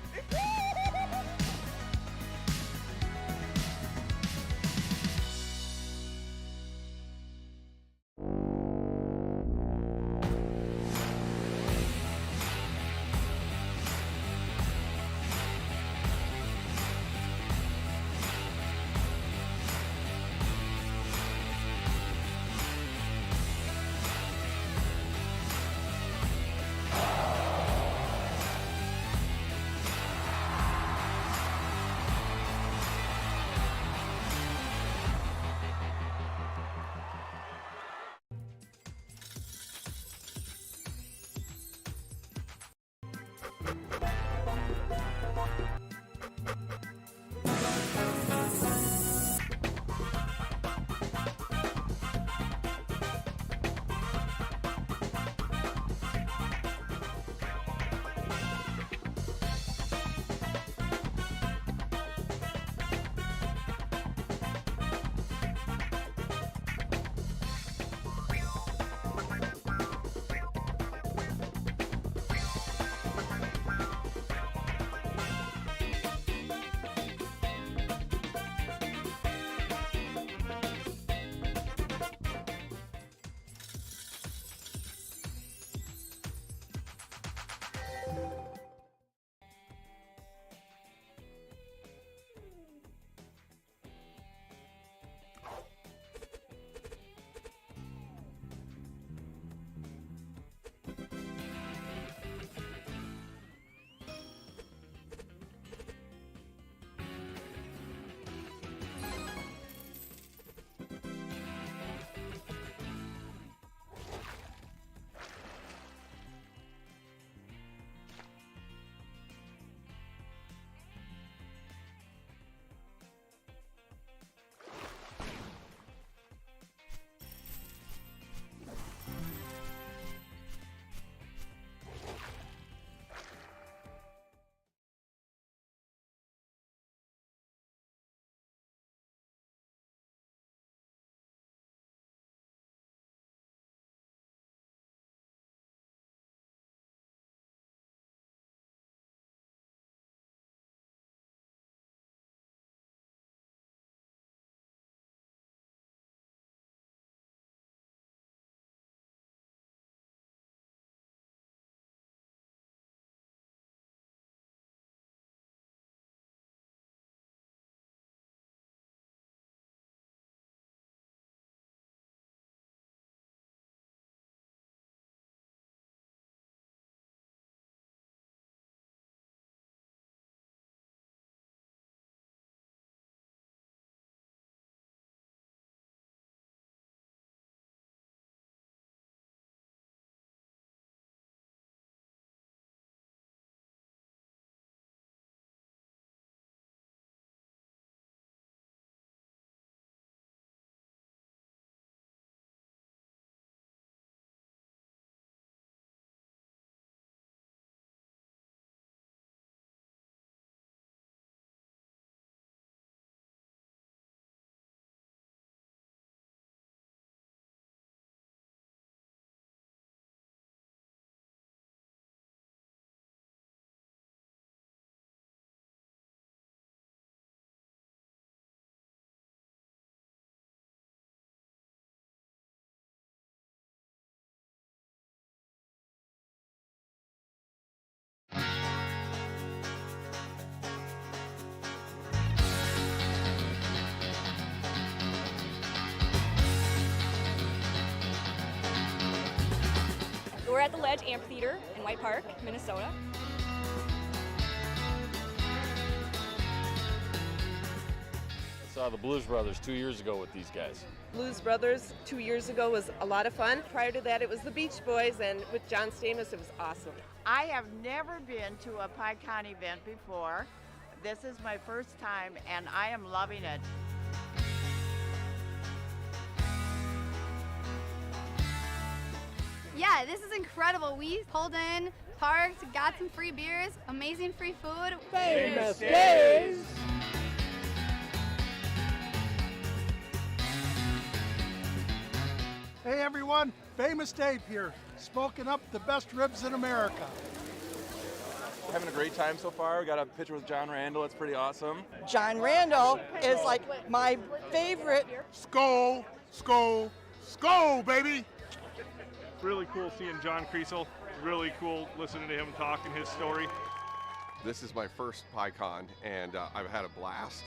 We're at the Ledge Amphitheater in White Park, Minnesota. I saw the Blues Brothers 2 years ago with these guys. Blues Brothers 2 years ago was a lot of fun. Prior to that, it was the Beach Boys, and with John Stamos, it was awesome. I have never been to a PyCon event before. This is my first time, and I am loving it. Yeah, this is incredible. We pulled in, parked, got some free beers, amazing free food. Famous days! Hey everyone, Famous Dave here, smoking up the best ribs in America. Having a great time so far. We got a picture with John Randall. It's pretty awesome. John Randall is like my favorite. Skol, skol, skol, baby! Really cool seeing John Kriesel. Really cool listening to him talking his story. This is my first PyCon, and I've had a blast.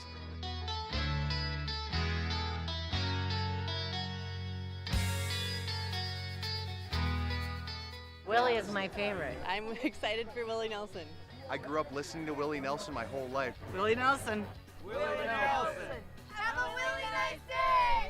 Willie is my favorite. I'm excited for Willie Nelson. I grew up listening to Willie Nelson my whole life. Willie Nelson. Have a really nice day!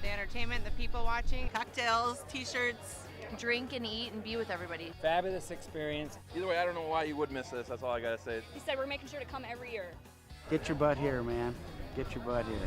The entertainment, the people watching, cocktails, t-shirts. Drink and eat and be with everybody. Fabulous experience. Either way, I don't know why you would miss this. That's all I gotta say. He said we're making sure to come every year. Get your butt here, man. Get your butt here.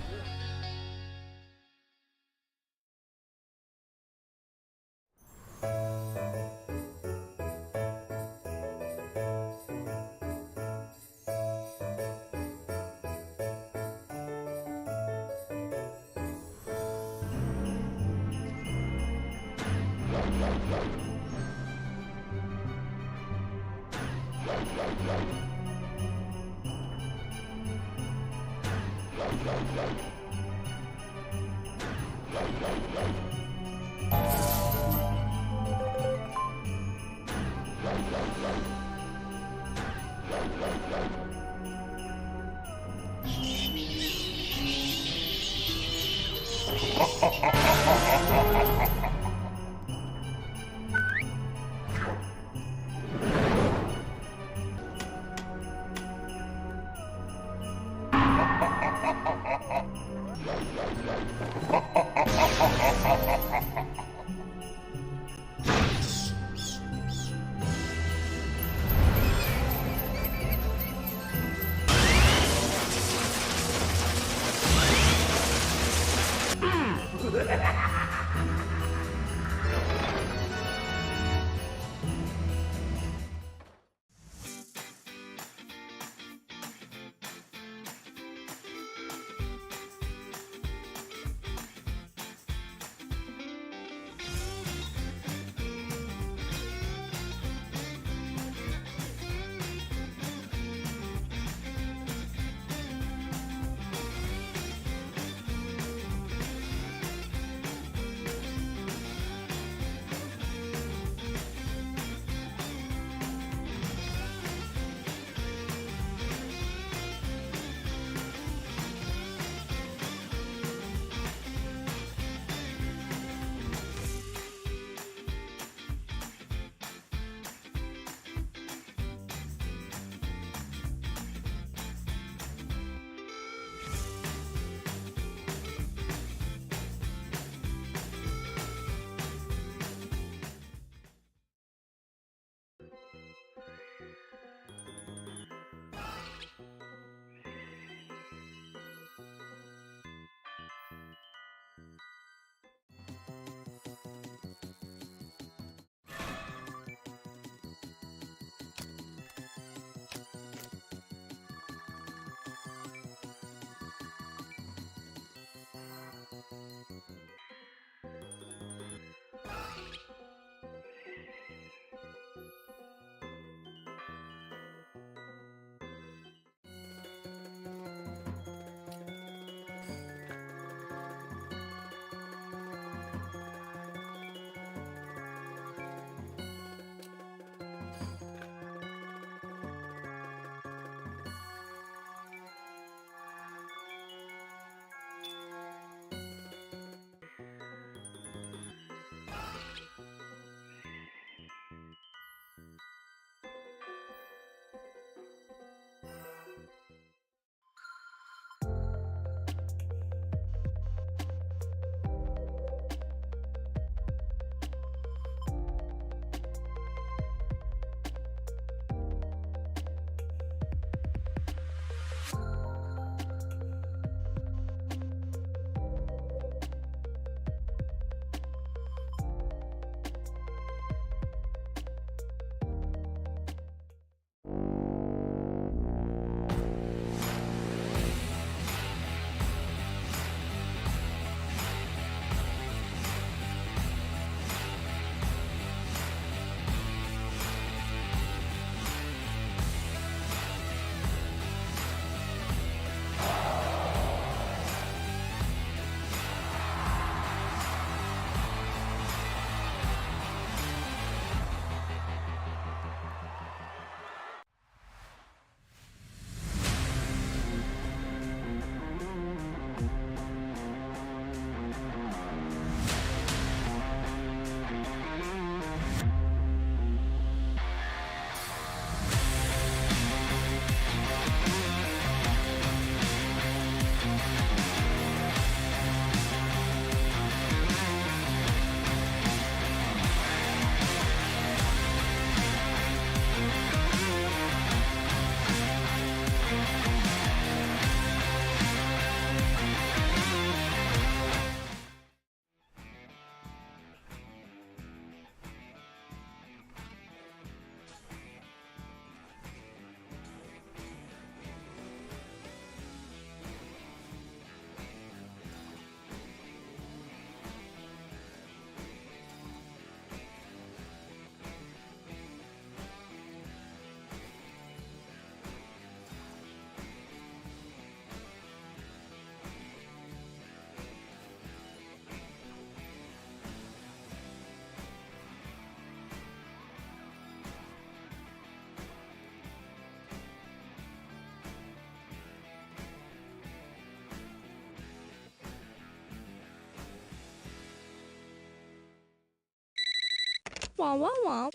Wah wah wah.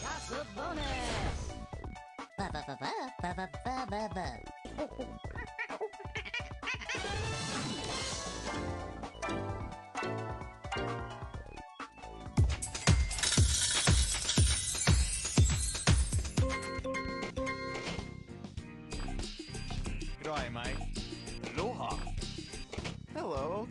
That's a bonus. Ba ba ba ba ba ba ba ba. G'day, mate. Aloha. Hello.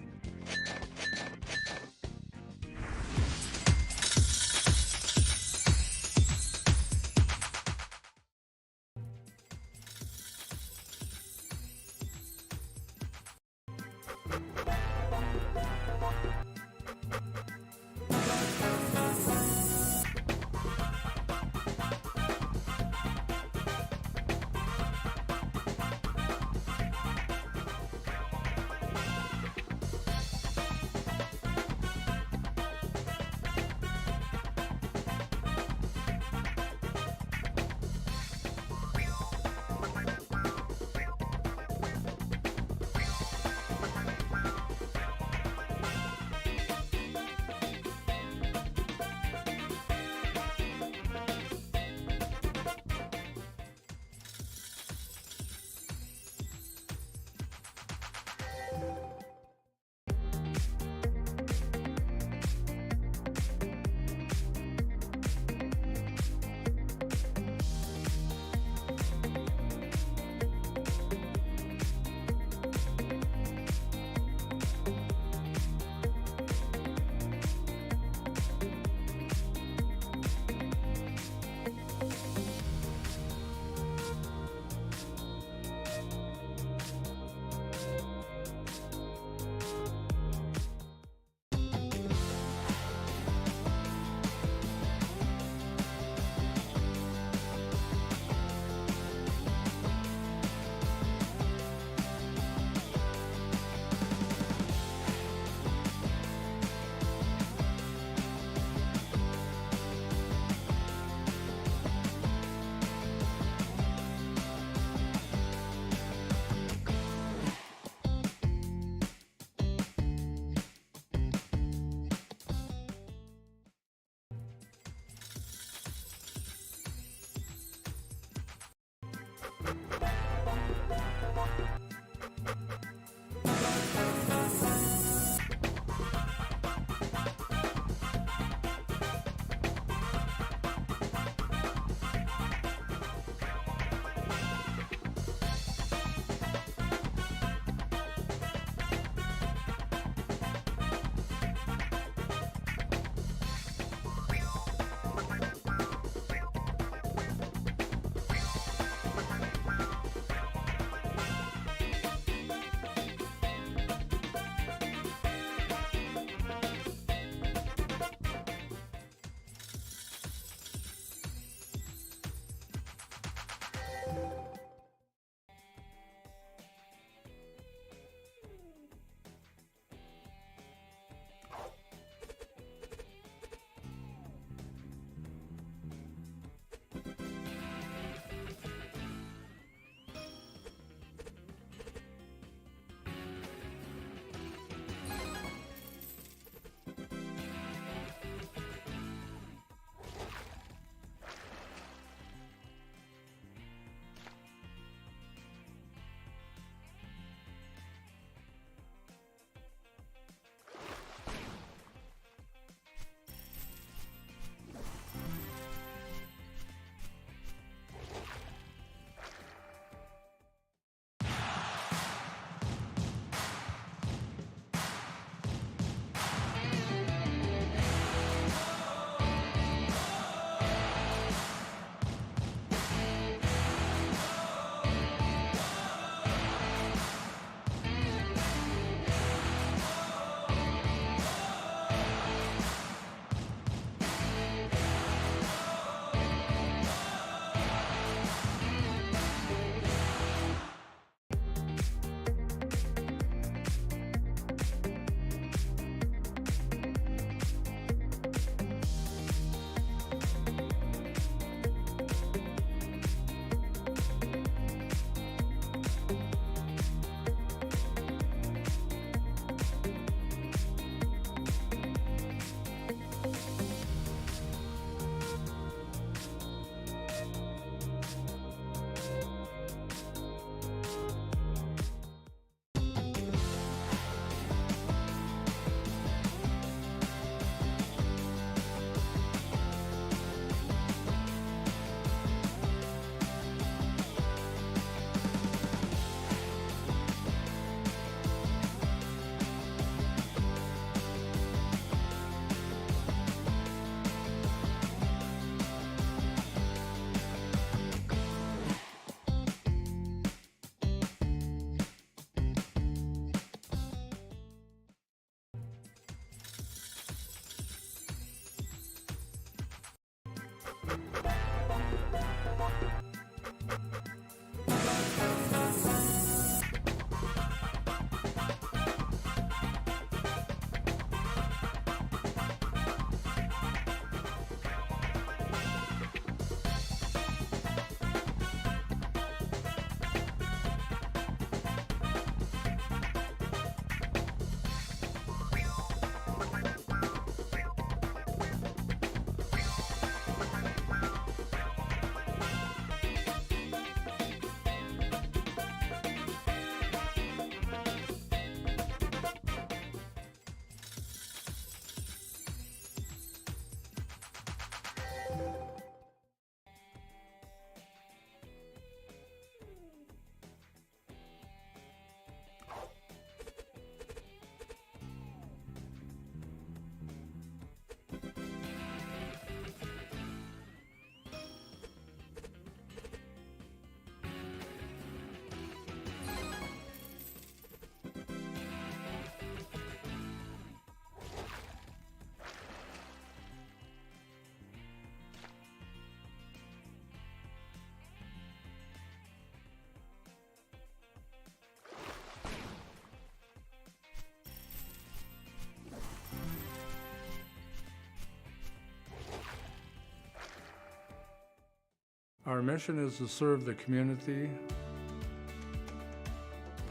Our mission is to serve the community.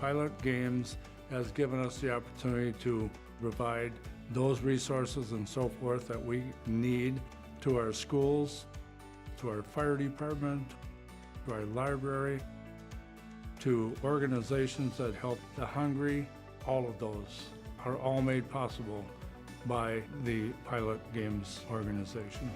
Pilot Games has given us the opportunity to provide those resources and so forth that we need to our schools, to our fire department, to our library, to organizations that help the hungry. All of those are all made possible by the Pilot Games organization.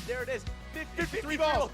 There it is. 53 balls.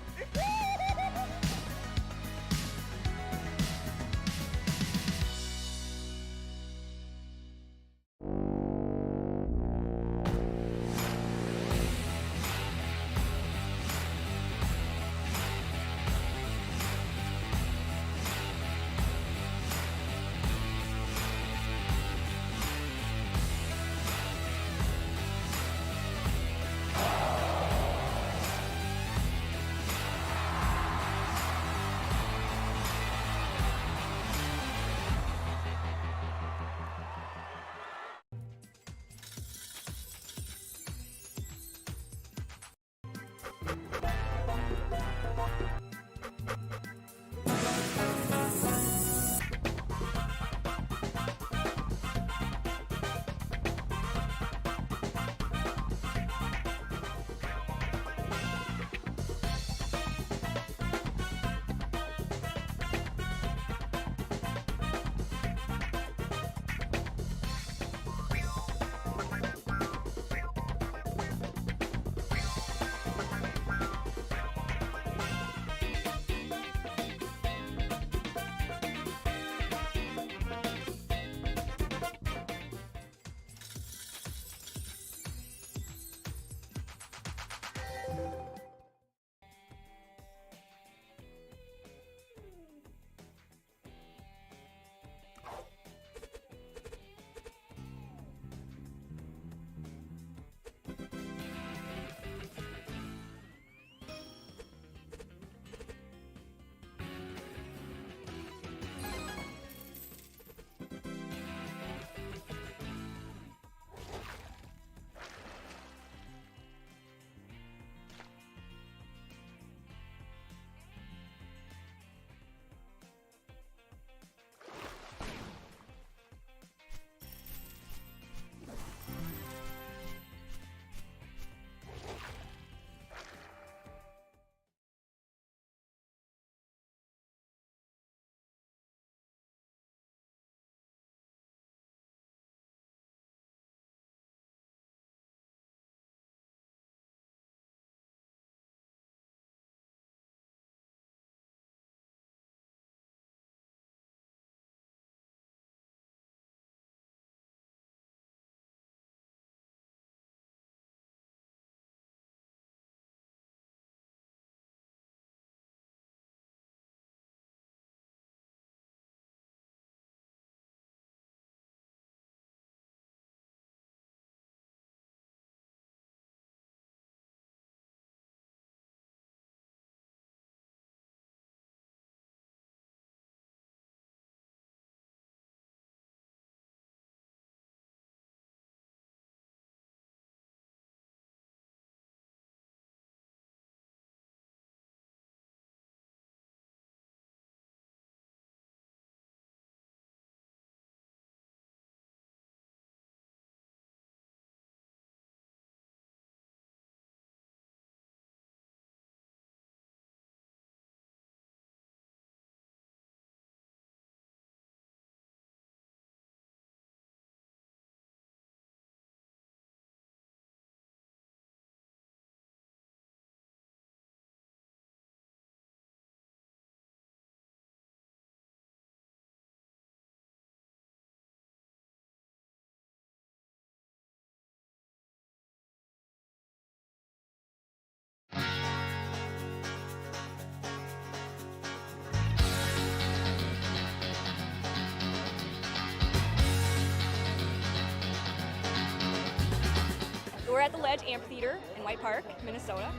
We're at the Ledge Amphitheater in White Park, Minnesota.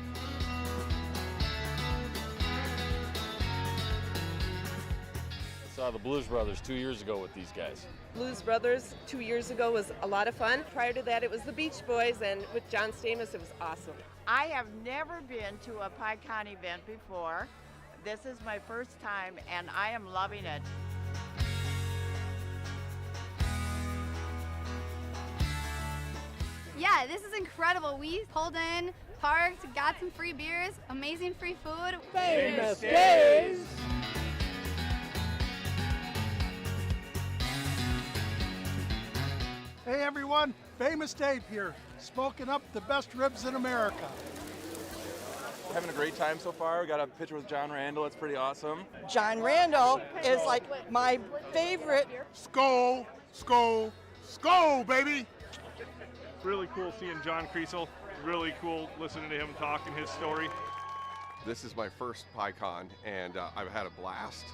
I saw the Blues Brothers 2 years ago with these guys. Blues Brothers 2 years ago was a lot of fun. Prior to that, it was the Beach Boys, and with John Stamos, it was awesome. I have never been to a PyCon event before. This is my first time, and I am loving it. Yeah, this is incredible. We pulled in, parked, got some free beers, amazing free food. Famous Days! Hey everyone, Famous Dave here, smoking up the best ribs in America. Having a great time so far. We got a picture with John Randall. It's pretty awesome. John Randall is like my favorite. Skol, skol, skol, baby! Really cool seeing John Creasel. Really cool listening to him talking his story. This is my first PyCon, and I've had a blast.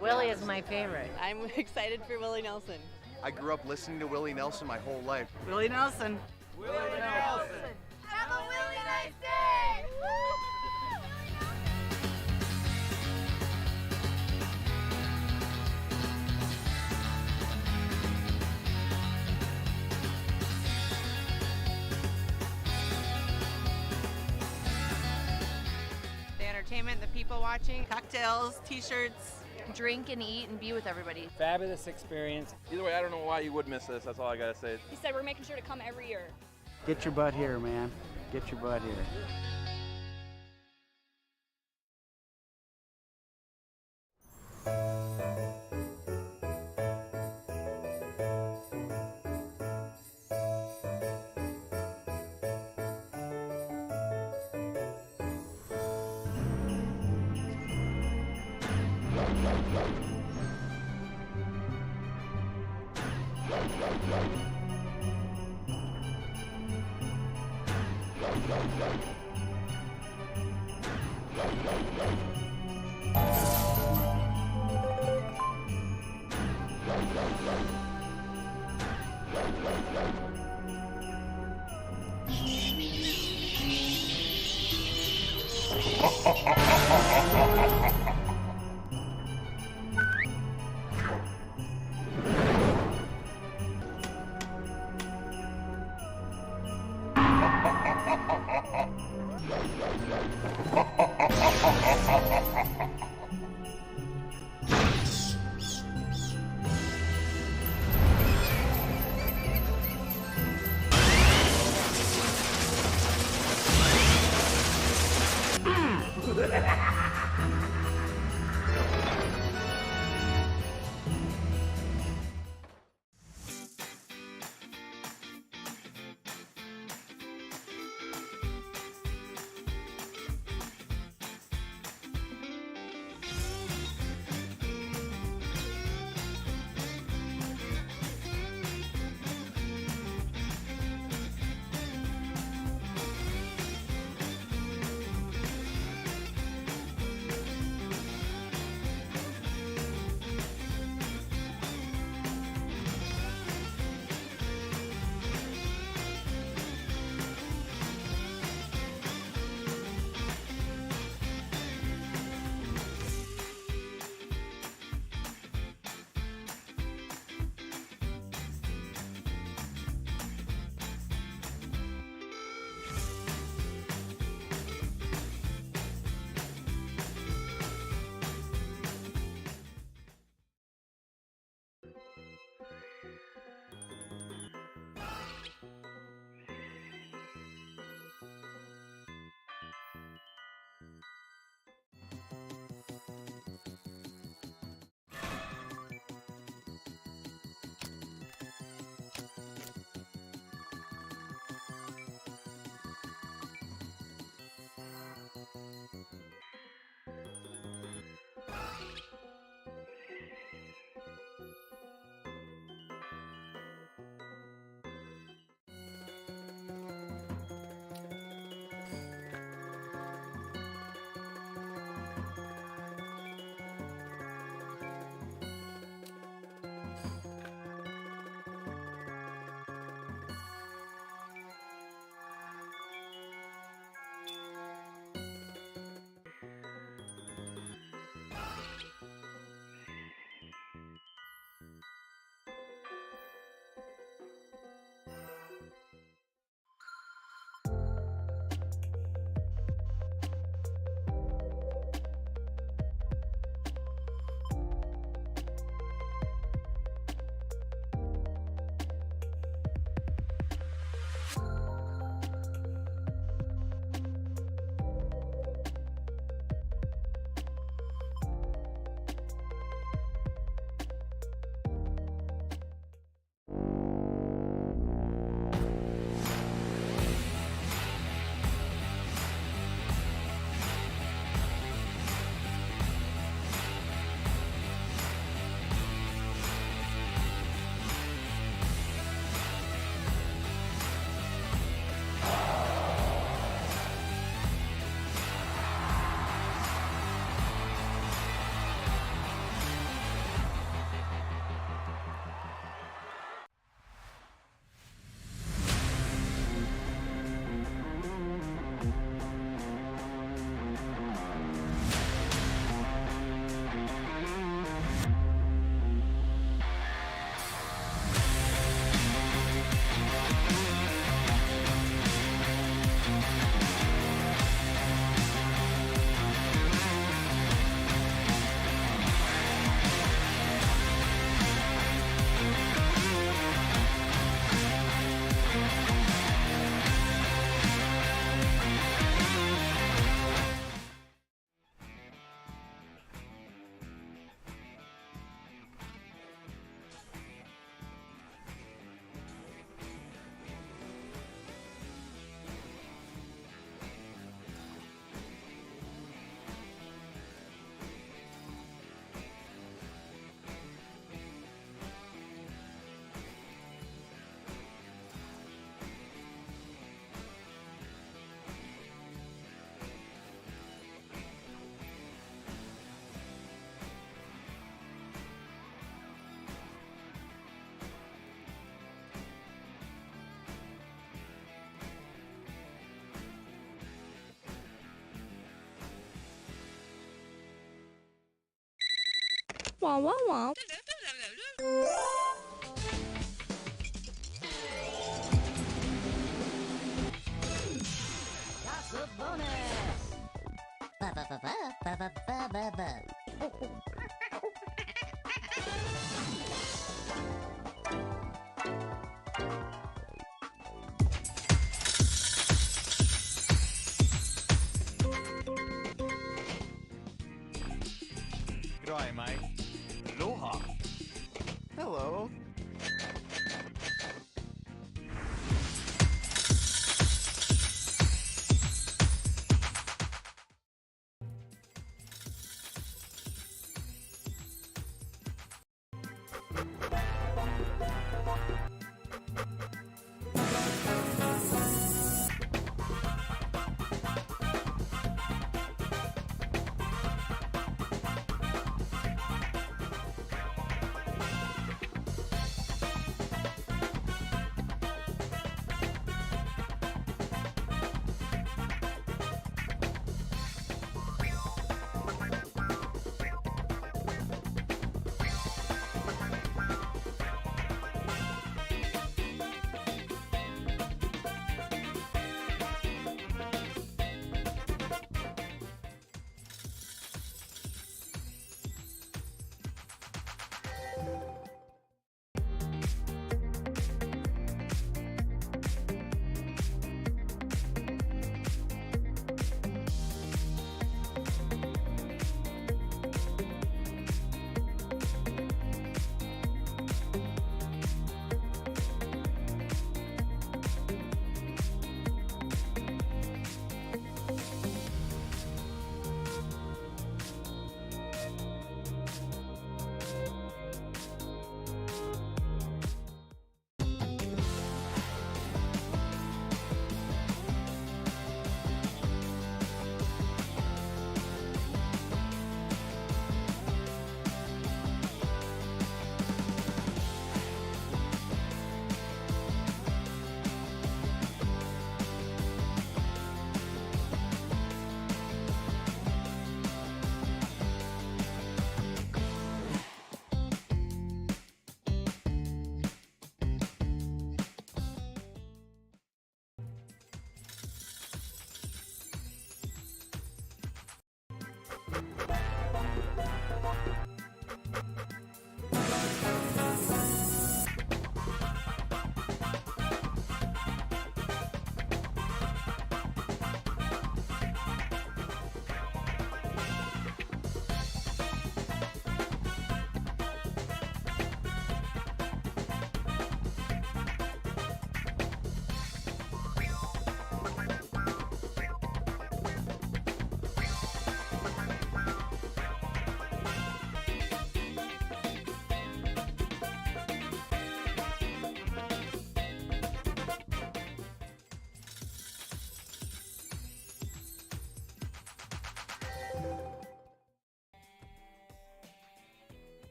Willie is my favorite. I'm excited for Willie Nelson. I grew up listening to Willie Nelson my whole life. Willie Nelson. Willie Nelson. Have a really nice day! The entertainment, the people watching, cocktails, t-shirts. Drink and eat and be with everybody. Fabulous experience. Either way, I don't know why you would miss this. That's all I gotta say. He said we're making sure to come every year. Get your butt here, man. Get your butt here. Wah, wah, wah. That's the bonus. Ba ba ba ba ba ba ba ba. G'day, mate. Aloha. Hello.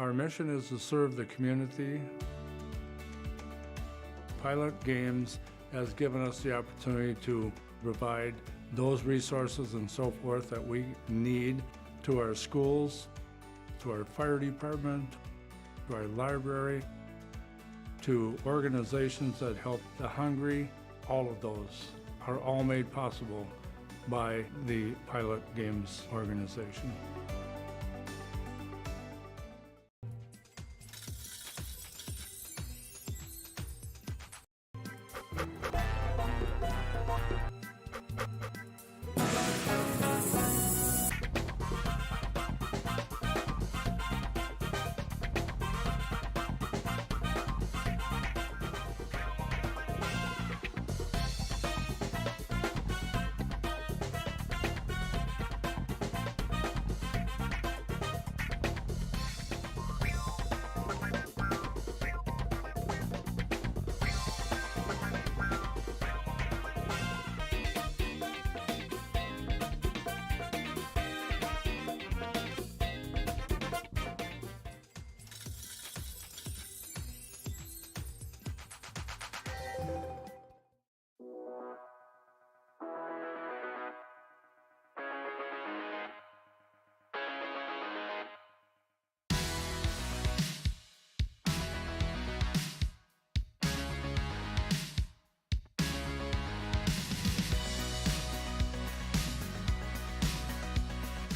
Our mission is to serve the community. Pilot Games has given us the opportunity to provide those resources and so forth that we need to our schools, to our fire department, to our library, to organizations that help the hungry. All of those are all made possible by the Pilot Games organization.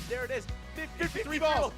There it is. 53 balls.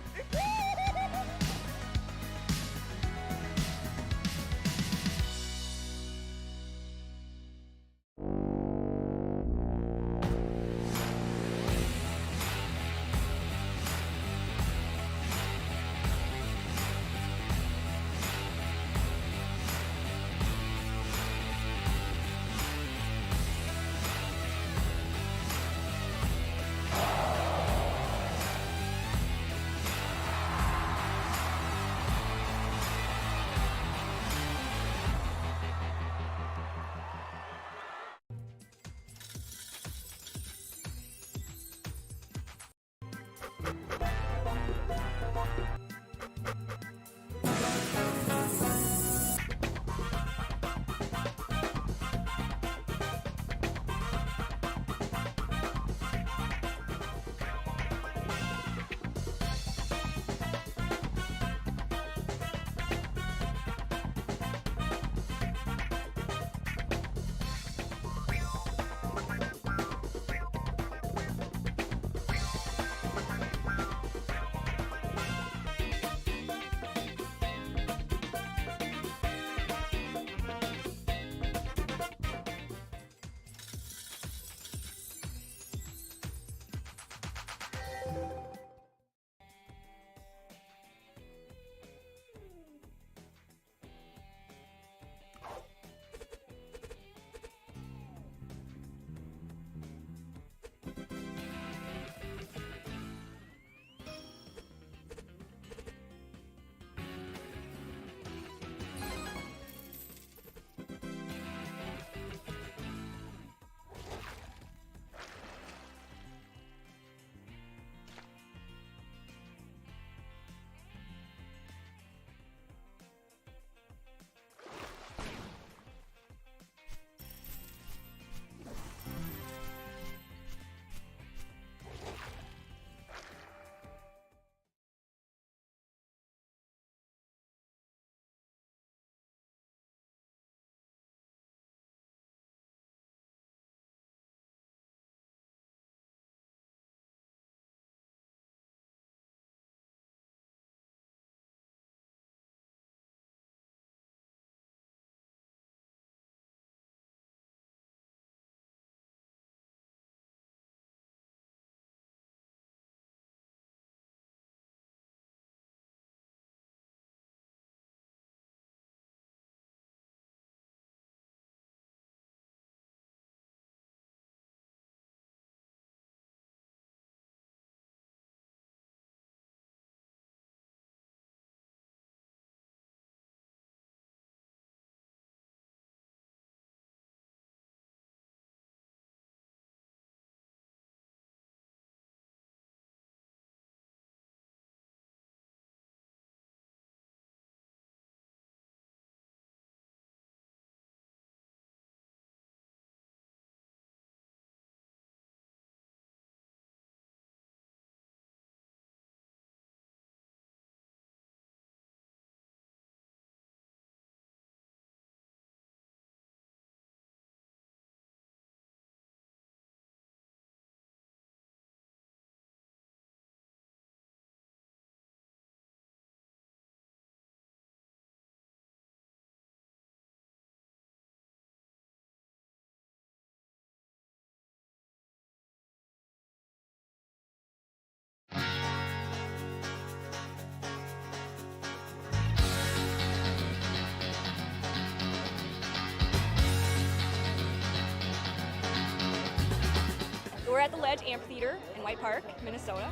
We're at the Ledge Amphitheater in White Park, Minnesota.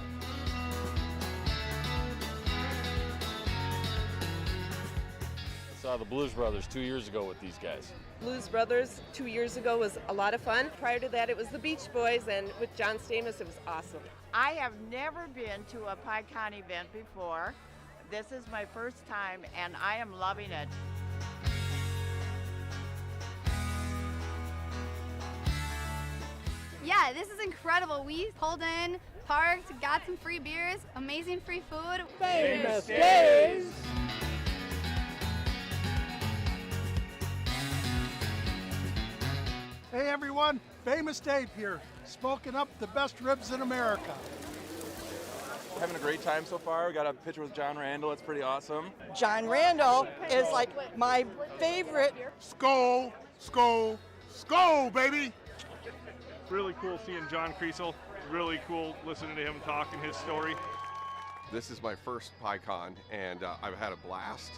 I saw the Blues Brothers 2 years ago with these guys. Blues Brothers 2 years ago was a lot of fun. Prior to that, it was the Beach Boys, and with John Stamos, it was awesome. I have never been to a PyCon event before. This is my first time, and I am loving it. Yeah, this is incredible. We pulled in, parked, got some free beers, amazing free food. Famous Days! Hey everyone, Famous Dave here, smoking up the best ribs in America. Having a great time so far. We got a picture with John Randall. It's pretty awesome. John Randall is like my favorite. Skull, skull, skull, baby! Really cool seeing John Creasel. Really cool listening to him talk and his story. This is my first PyCon, and I've had a blast.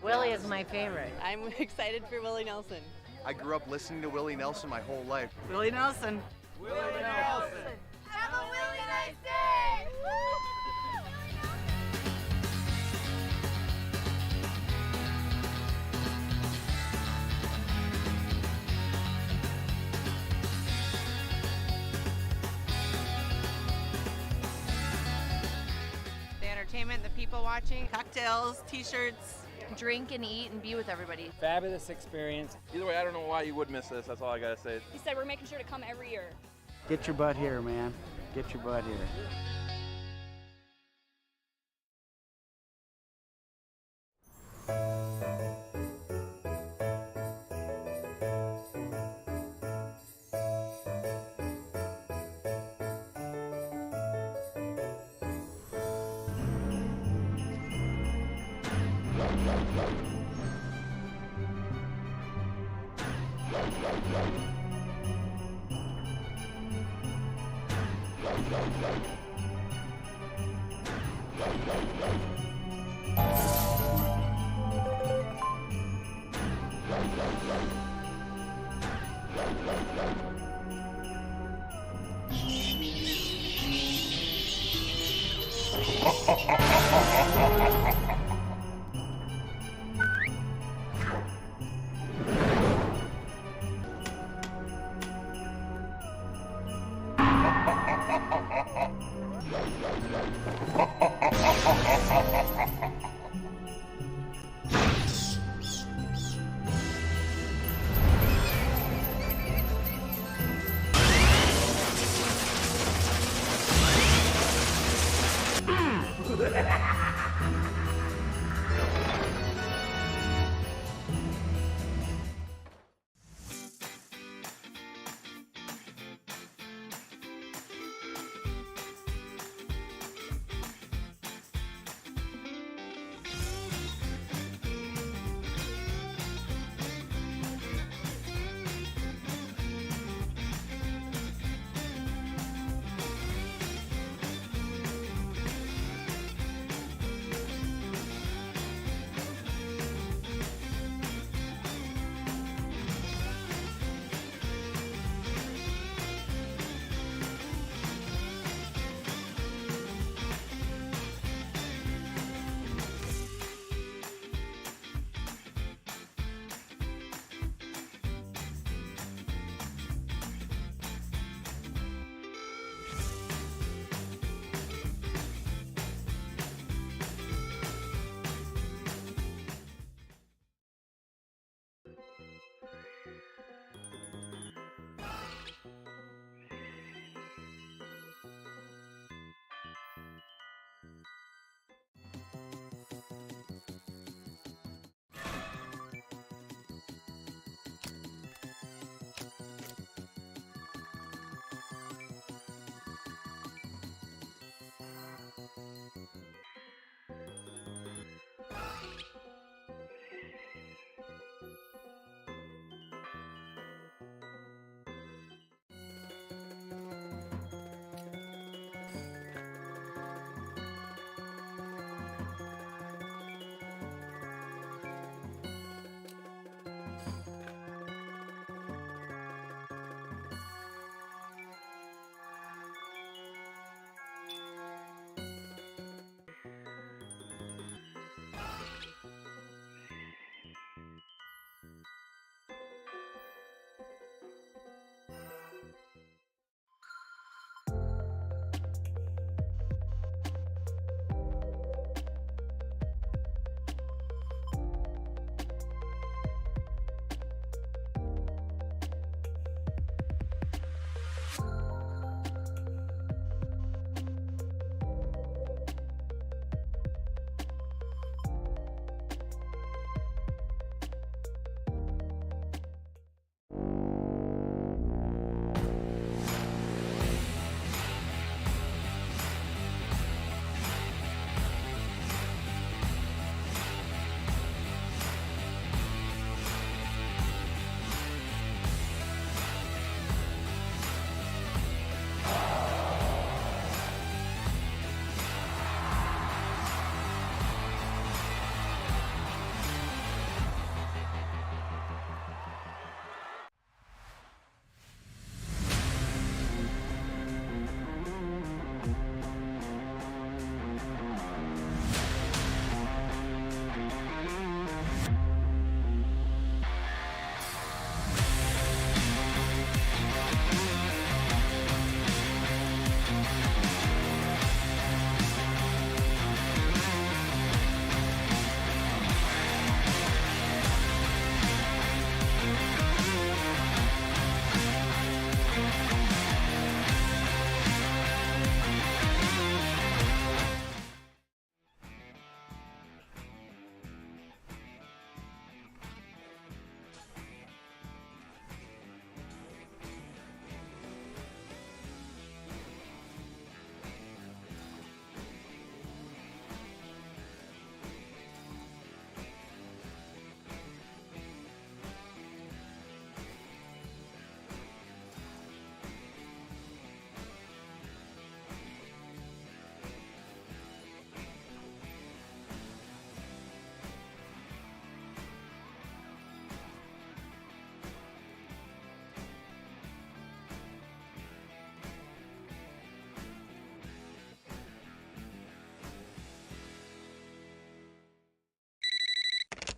Willie is my favorite. I'm excited for Willie Nelson. I grew up listening to Willie Nelson my whole life. Willie Nelson. Willie Nelson. Have a really nice day! The entertainment, the people watching, cocktails, t-shirts. Drink and eat and be with everybody. Fabulous experience. Either way, I don't know why you would miss this. That's all I gotta say. He said we're making sure to come every year. Get your butt here, man. Get your butt here.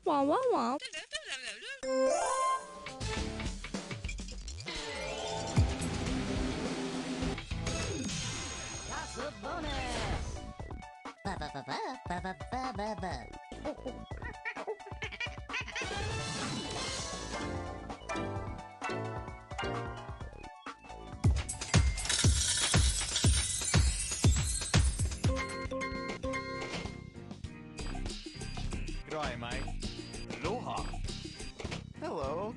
Wah wah wah. That's a bonus. Ba ba ba ba ba ba ba ba. G'day, mate. Aloha. Hello.